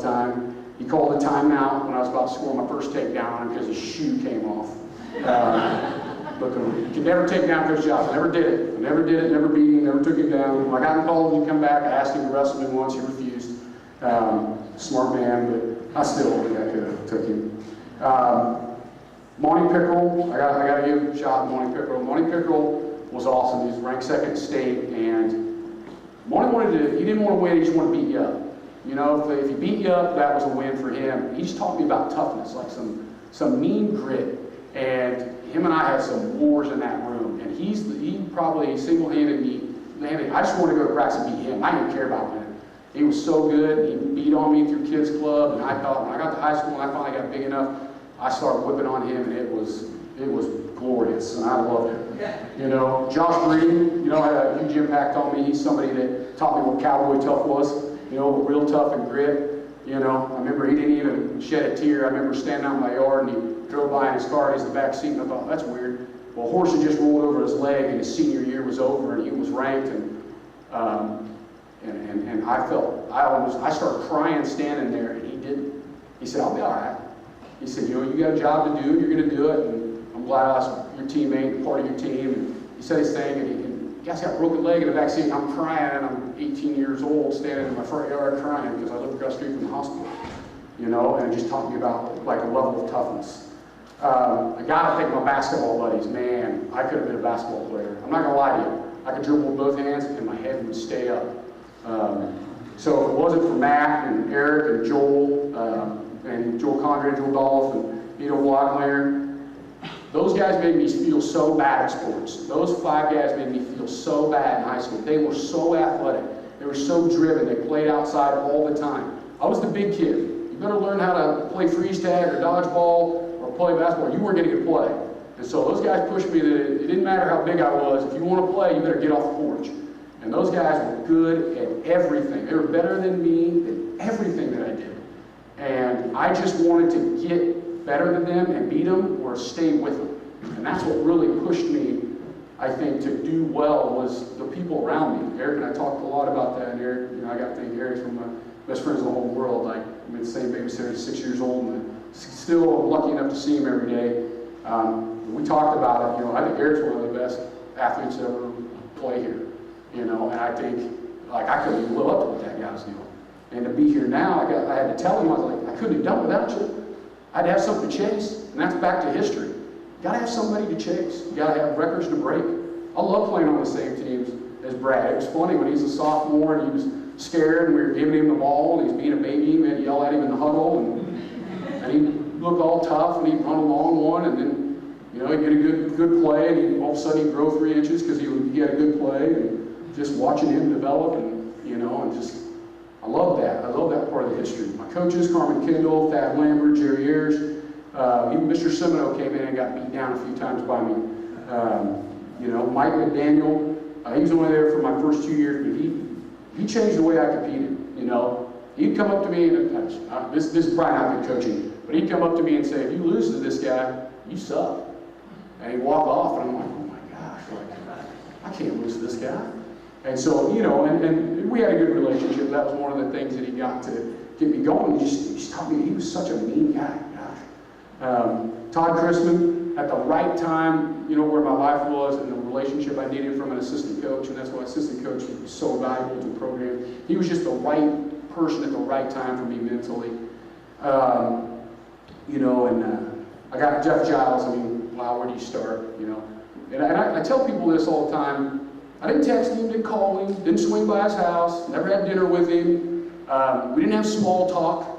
time. He called a timeout when I was about to score my first takedown on him because his shoe came off. But you could never take down Coach Giles. I never did it, never beat him, never took him down. When I got involved, he'd come back. I asked him to wrestle me once. He refused. Smart man, but I still don't think I could have took him. Monty Pickrell, I got to give a shot to Monty Pickrell. Monty Pickrell was awesome. He was ranked 2nd state, and Monty he didn't want to win, he just wanted to beat you up. You know, if he beat you up, that was a win for him. He just taught me about toughness, like some mean grit. And him and I had some wars in that room, and he probably single-handed me. I just wanted to go to practice and beat him. I didn't care about winning. He was so good. He beat on me through kids club, and I thought when I got to high school and I finally got big enough, I started whipping on him, and it was glorious, and I loved it. You know, Josh Green, you know, had a huge impact on me. He's somebody that taught me what cowboy tough was. You know, real tough and grit. You know, I remember he didn't even shed a tear. I remember standing out in my yard, and he drove by in his car, and he's in the back seat, and I thought, that's weird. Well, a horse had just rolled over his leg, and his senior year was over, and he was ranked, and I started crying standing there, and he didn't. He said, I'll be all right. He said, you know, you got a job to do, you're going to do it, and I'm glad I was your teammate, part of your team. And he said his thing, and he guy's got a broken leg in the back seat, and I'm crying, and I'm 18 years old, standing in my front yard crying because I live across the street from the hospital. You know, and it just taught me about like a level of toughness. I gotta thank my basketball buddies. Man, I could have been a basketball player. I'm not gonna lie to you. I could dribble with both hands, and my head would stay up. So if it wasn't for Matt and Eric and Joel Condren, Joel Dolph, and Nito Wagner, Those guys made me feel so bad at sports. Those 5 guys made me feel so bad in high school. They were so athletic. They were so driven. They played outside all the time. I was the big kid. You better learn how to play freeze tag or dodgeball or play basketball. You weren't going to get play. And so those guys pushed me that it didn't matter how big I was. If you want to play, you better get off the porch. And those guys were good at everything. They were better than me in everything that I did. And I just wanted to get better than them and beat them or stay with them. And that's what really pushed me, I think, to do well was the people around me. Eric and I talked a lot about that. And Eric, you know, I got to thank Eric from my best friends in the whole world. Like, I'm in the same babysitter at 6 years old, and still lucky enough to see him every day. We talked about it. You know, I think Eric's one of the best athletes to ever play here. You know, and I think, like, I couldn't even live up to what that guy was doing. And to be here now, I had to tell him, I was like, I couldn't have done without you. I had to have something to chase, and that's back to history. You gotta have somebody to chase. You gotta have records to break. I love playing on the same teams as Brad. It was funny when he was a sophomore and he was scared and we were giving him the ball and he was being a baby, and we'd yell at him in the huddle, and he'd look all tough and he'd run a long one, and then, you know, he'd get a good play, and all of a sudden he'd grow 3 inches because he had a good play, and just watching him develop, and, you know, and just, I love that. I love that part of the history. My coaches, Carmen Kendall, Thad Lambert, Jerry Ayers, even Mr. Semino came in and got beat down a few times by me. You know, Mike McDaniel, he was only there for my first 2 years, but he changed the way I competed. You know, he'd come up to me, and this is probably not good coaching, but he'd come up to me and say, if you lose to this guy, you suck. And he'd walk off, and I'm like, oh my gosh, like, I can't lose to this guy. And so, you know, and we had a good relationship. That was one of the things that he got to get me going. He just taught me, he was such a mean guy. Gosh. Todd Chrisman, at the right time, you know, where my life was and the relationship I needed from an assistant coach, and that's why assistant coach is so valuable to the program. He was just the right person at the right time for me mentally. You know, and I got Jeff Giles. I mean, wow, where do you start, you know? And I tell people this all the time. I didn't text him, didn't call him, didn't swing by his house, never had dinner with him. We didn't have small talk.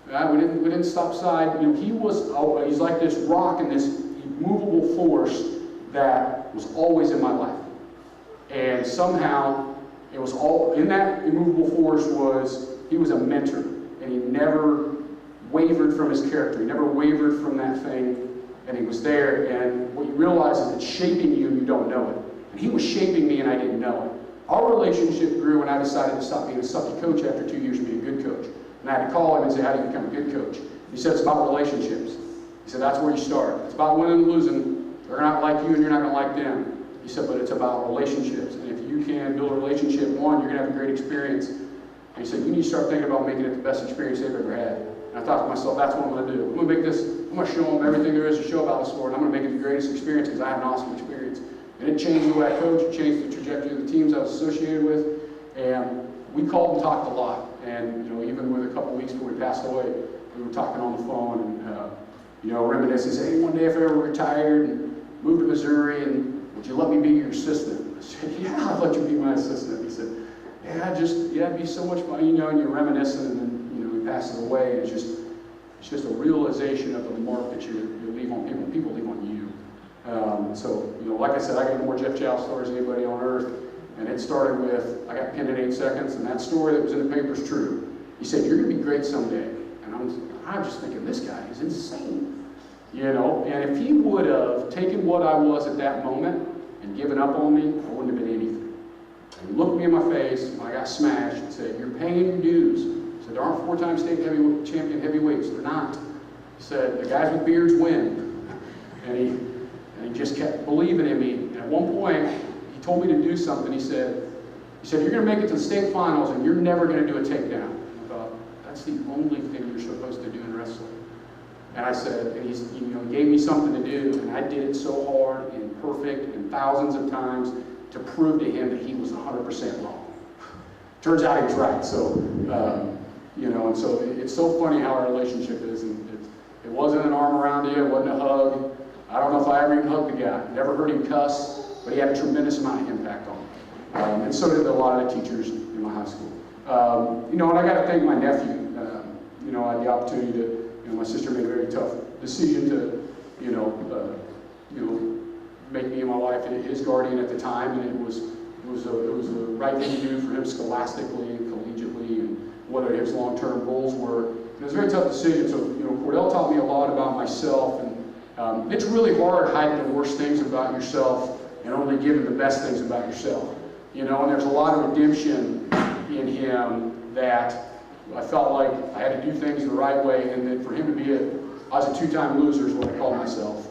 We didn't stop side. You know, he's like this rock and this immovable force that was always in my life. And somehow, it was all, in that immovable force he was a mentor. And he never wavered from his character. He never wavered from that thing. And he was there. And what you realize is it's shaping you and you don't know it. And he was shaping me and I didn't know it. Our relationship grew when I decided to stop being a sucky coach after 2 years of being a good coach. And I had to call him and say, how do you become a good coach? He said, it's about relationships. He said, that's where you start. It's about winning and losing. They're not like you and you're not going to like them. He said, but it's about relationships. And if you can build a relationship, one, you're going to have a great experience. And he said, you need to start thinking about making it the best experience they've ever had. And I thought to myself, that's what I'm going to do. I'm going to show them everything there is to show about the sport. And I'm going to make it the greatest experience because I had an awesome experience. And it changed the way I coached, it changed the trajectory of the teams I was associated with. And we called and talked a lot. And, you know, even with a couple weeks before he passed away, we were talking on the phone and, you know, reminiscing, say, hey, one day if I ever retired and moved to Missouri, and would you let me be your assistant? I said, yeah, I'd let you be my assistant. He said, yeah, it'd be so much fun, you know, and you're reminiscing, and then, you know, he passes away, and it's just a realization of the mark that you leave on people, and people leave on you. So, you know, like I said, I got more Jeff Chow stories than anybody on earth. And it started with, I got pinned in 8 seconds, and that story that was in the paper is true. He said, you're going to be great someday. And I'm just thinking, this guy is insane. You know, and if he would have taken what I was at that moment and given up on me, I wouldn't have been anything. And he looked me in my face when I got smashed and said, you're paying your dues. He said, there aren't 4-time state champion heavyweights. They're not. He said, the guys with beards win. And he just kept believing in me. And at one point, he told me to do something. He said, you're going to make it to the state finals and you're never going to do a takedown. And I thought, that's the only thing you're supposed to do in wrestling. And I said, and he gave me something to do, and I did it so hard and perfect and thousands of times to prove to him that he was 100% wrong. Turns out he was right. So, you know, and so it's so funny how our relationship is. And it wasn't an arm around you, it wasn't a hug. I don't know if I ever even hugged the guy. Never heard him cuss, but he had a tremendous amount of impact on me. And so did a lot of the teachers in my high school. You know, and I got to thank my nephew. You know, I had the opportunity to, you know, my sister made a very tough decision to, you know, make me in my life his guardian at the time, and it was the right thing to do for him scholastically and collegiately, and whether his long-term goals were. It was a very tough decision. So Cordell taught me a lot about myself, and it's really hard hiding the worst things about yourself and only giving the best things about yourself. And there's a lot of redemption in him that I felt like I had to do things the right way, and that for him to be I was a two-time loser is what I call myself.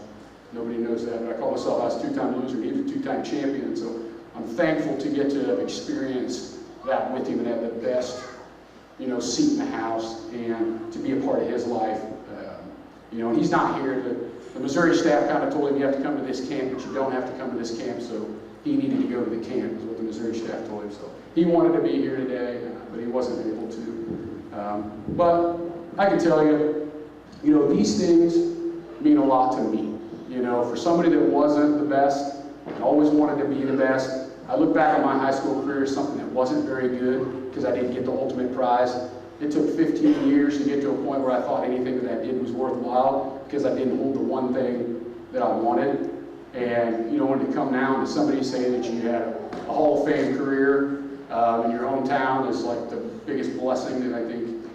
Nobody knows that, but I call myself, I was a two-time loser, and he was a two-time champion. So I'm thankful to get to have experienced that with him and have the best, seat in the house and to be a part of his life. And he's not here. The Missouri staff kind of told him, you have to come to this camp, but you don't have to come to this camp. So he needed to go to the camp, is what the Missouri staff told him. So he wanted to be here today, but he wasn't able to. But I can tell you, these things mean a lot to me. For somebody that wasn't the best and always wanted to be the best, I look back on my high school career as something that wasn't very good because I didn't get the ultimate prize. It took 15 years to get to a point where I thought anything that I did was worthwhile because I didn't hold the one thing that I wanted. And when it come down to somebody saying that you had a Hall of Fame career in your hometown is like the biggest blessing that I think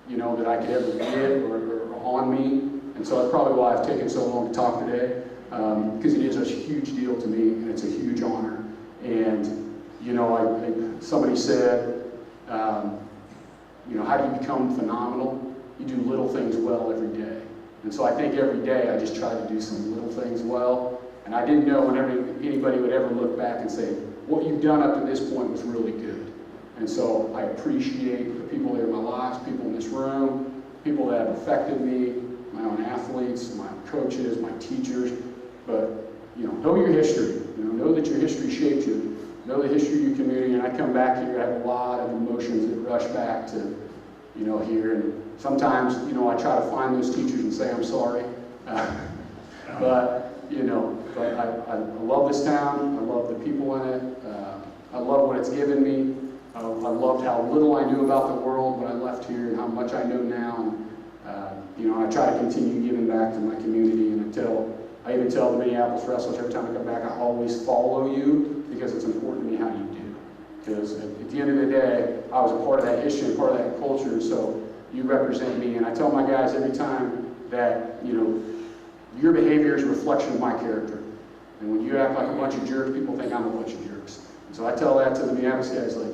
that I could ever get or on me. And so that's probably why I've taken so long to talk today, because it is a huge deal to me, and it's a huge honor. And somebody said, how do you become phenomenal? You do little things well every day. And so I think every day I just try to do some little things well. And I didn't know whenever anybody would ever look back and say, what you've done up to this point was really good. And so I appreciate the people that are in my lives, people in this room, people that have affected me, my own athletes, my coaches, my teachers. But know your history. Know that your history shaped you. Know the history of your community. And I come back here, I have a lot of emotions that rush back to here. And sometimes I try to find those teachers and say I'm sorry. But I love this town. I love the people in it. I love what it's given me. I loved how little I knew about the world when I left here and how much I know now. And I try to continue giving back to my community. And I even tell the Minneapolis wrestlers every time I come back, I always follow you because it's important to me how you do. Because at the end of the day, I was a part of that history and part of that culture. And so you represent me. And I tell my guys every time that your behavior is a reflection of my character. And when you act like a bunch of jerks, people think I'm a bunch of jerks. And so I tell that to the Minneapolis guys, like,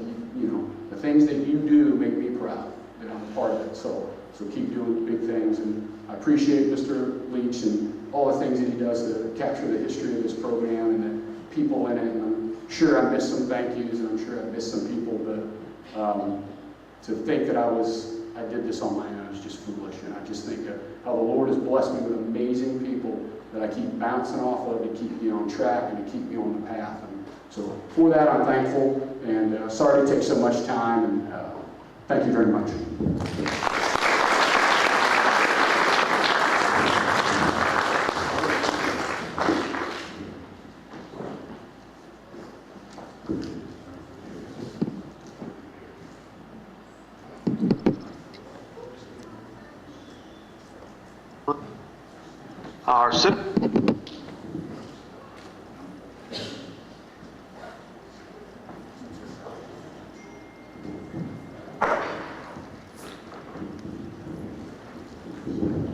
the things that you do make me proud that I'm a part of it. So keep doing big things. And I appreciate Mr. Leach and all the things that he does to capture the history of this program and the people in it. And I'm sure I missed some thank yous, and I'm sure I missed some people, but to think that I did this on my own is just foolish. And I just think how the Lord has blessed me with amazing people that I keep bouncing off of to keep me on track and to keep me on the path. And so for that, I'm thankful, and sorry to take so much time, and thank you very much. Our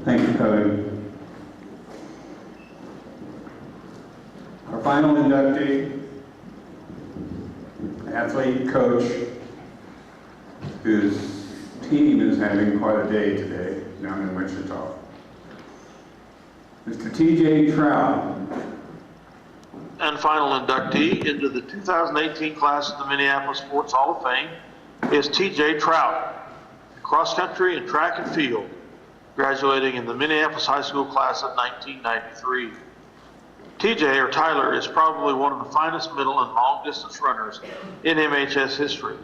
Thank you, Cody. Our final inductee, athlete, coach, whose team is having quite a day today down in Wichita. Mr. T.J. Trout. and final inductee into the 2018 class of the Minneapolis Sports Hall of Fame is T.J. Trout, cross country and track and field, graduating in the Minneapolis High School class of 1993. TJ, or Tyler, is probably one of the finest middle and long distance runners in MHS history,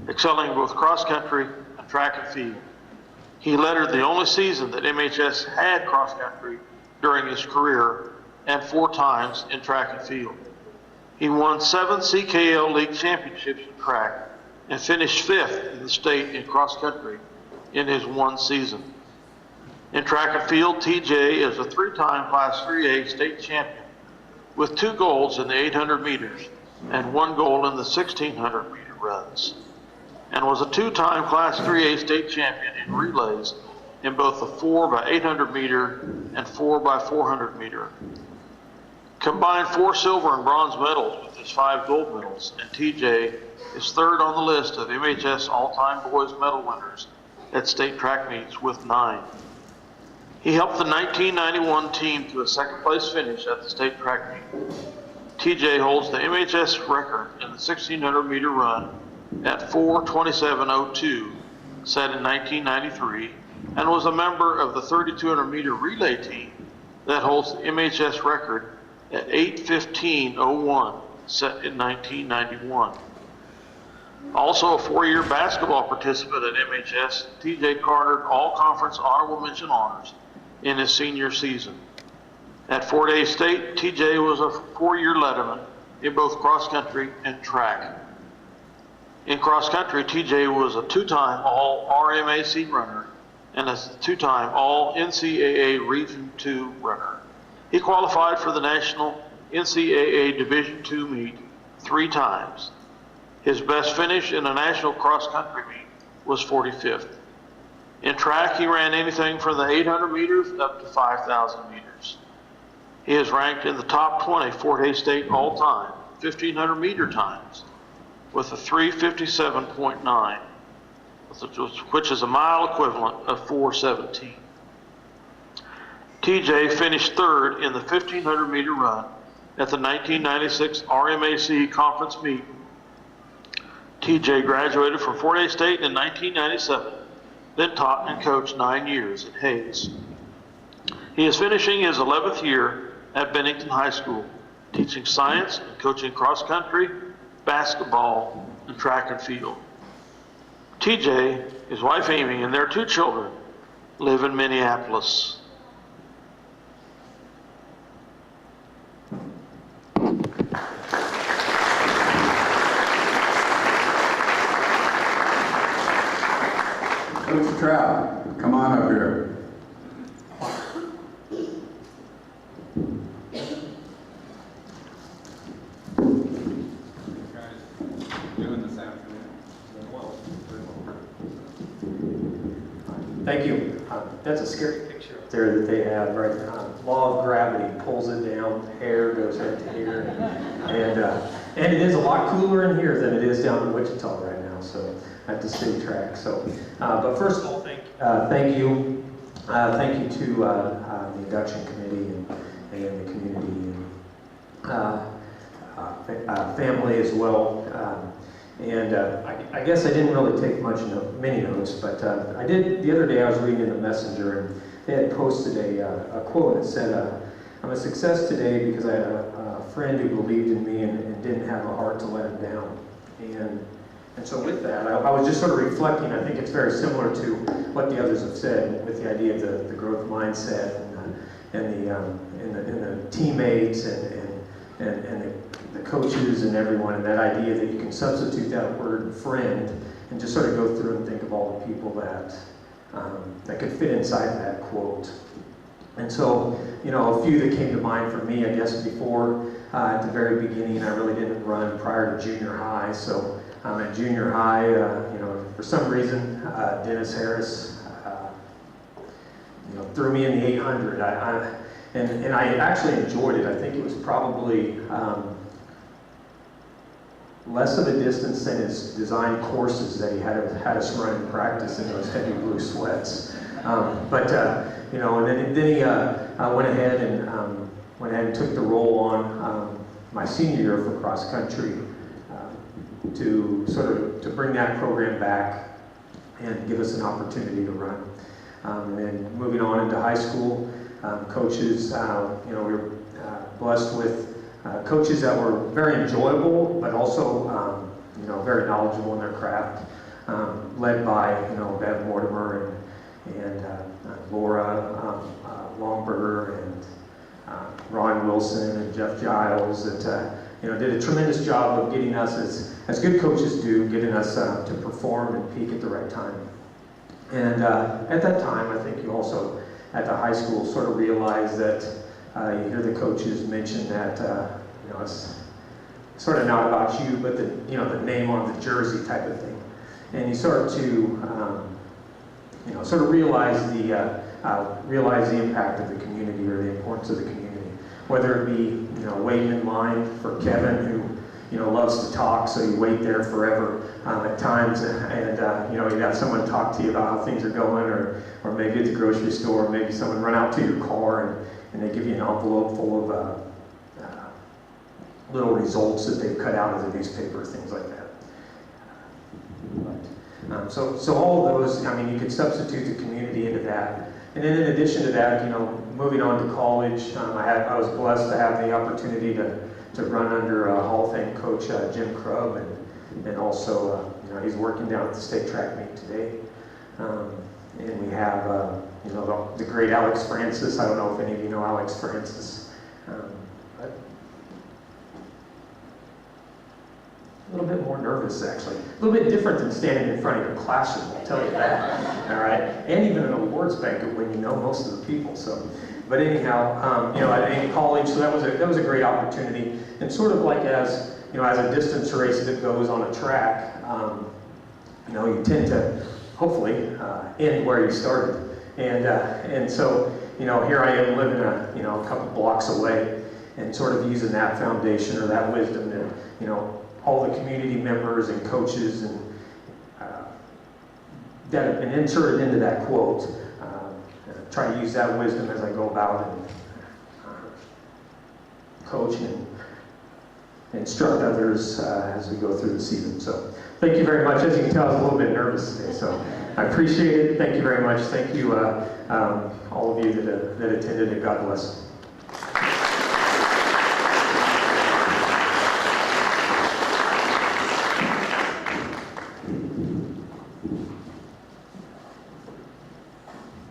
excelling both cross country and track and field. He lettered the only season that MHS had cross country during his career and 4 times in track and field. He won 7 CKL League championships in track and finished 5th in the state in cross country in his 1 season. In track and field, TJ is a 3-time Class 3A state champion with 2 golds in the 800 meters and 1 gold in the 1600 meter runs, and was a 2-time Class 3A state champion in relays in both the 4x800 meter and 4x400 meter. Combined 4 silver and bronze medals with his 5 gold medals, and TJ is 3rd on the list of MHS all-time boys medal winners at state track meets with 9. He helped the 1991 team to a 2nd place finish at the state track meet. TJ holds the MHS record in the 1600 meter run at 4:27:02, set in 1993, and was a member of the 3200 meter relay team that holds the MHS record at 8:15:01, set in 1991. Also a 4-year basketball participant at MHS, TJ garnered all-conference honorable mention honors in his senior season. At Fort Hays State, TJ was a 4-year letterman in both cross country and track. In cross country, TJ was a 2-time All-RMAC runner and a 2-time All-NCAA Region II runner. He qualified for the National NCAA Division II meet 3 times. His best finish in a national cross country meet was 45th. In track, he ran anything from the 800 meters up to 5,000 meters. He is ranked in the top 20 Fort Hays State all-time 1,500 meter times with a 3:57.9, which is a mile equivalent of 4:17. TJ finished 3rd in the 1,500 meter run at the 1996 RMAC conference meet. TJ graduated from Fort Hays State in 1997, then taught and coached 9 years at Hays. He is finishing his 11th year at Bennington High School, teaching science and coaching cross country, basketball, and track and field. TJ, his wife Amy, and their 2 children live in Minneapolis. Coach Trout, come on up here. Thank you. That's a scary picture up there that they have, right? Law of gravity pulls it down, hair goes right to here. And it is a lot cooler in here than it is down in Wichita right now, so at the city track. So, but first of all, thank you. Thank you to the Induction Committee and the community and family as well. I guess I didn't really take many notes, but I did, the other day I was reading in the Messenger, and they had posted a quote that said, I'm a success today because I had a friend who believed in me and didn't have a heart to let him down. And so with that, I was just sort of reflecting. I think it's very similar to what the others have said with the idea of the growth mindset and the teammates and the coaches and everyone, and that idea that you can substitute that word friend and just sort of go through and think of all the people that could fit inside that quote. And so, a few that came to mind for me, I guess, before at the very beginning, I really didn't run prior to junior high. So at junior high, for some reason, Dennis Harris, threw me in the 800. And I actually enjoyed it. I think it was probably less of a distance than his design courses that he had us run in practice in those heavy blue sweats. And then he went ahead and took the role on my senior year for cross country to bring that program back and give us an opportunity to run. And then moving on into high school, coaches, we were blessed with coaches that were very enjoyable, but also, very knowledgeable in their craft, led by, Bev Mortimer and Laura Longberger and Ron Wilson and Jeff Giles that, did a tremendous job of getting us, as good coaches do, getting us to perform and peak at the right time. And at that time, I think you also at the high school sort of realize that you hear the coaches mention that it's sort of not about you, but the name on the jersey type of thing, and you start to sort of realize the impact of the community or the importance of the community, whether it be waiting in line for Kevin who loves to talk, so you wait there forever at times, and you have someone talk to you about how things are going, or maybe at the grocery store, maybe someone run out to your car and they give you an envelope full of little results that they've cut out of the newspaper, things like that. So all of those, you could substitute the community into that. And then in addition to that, moving on to college, I was blessed to have the opportunity to run under Hall of Fame coach Jim Crubb, and also he's working down at the state track meet today. And we have the great Alex Francis. I don't know if any of you know Alex Francis. A little bit more nervous, actually. A little bit different than standing in front of your classroom, I'll tell you that. All right, and even an awards banquet when you know most of the people. So, but anyhow, in college, so that was a great opportunity. And sort of like as a distance race that goes on a track, you tend to hopefully end where you started. And so here I am living a couple blocks away, and sort of using that foundation or that wisdom that all the community members and coaches and that have been inserted into that quote. Try to use that wisdom as I go about and coach and instruct others as we go through the season. So thank you very much. As you can tell, I was a little bit nervous today, so I appreciate it. Thank you very much. Thank you, all of you that attended, and God bless.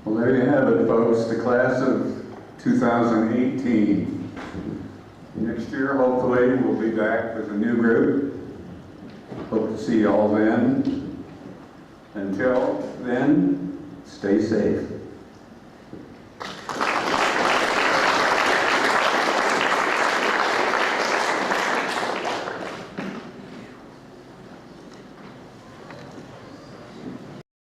Well, there you have it, folks, the class of 2018. Next year, hopefully, we'll be back with a new group. Hope to see you all then. Until then, stay safe.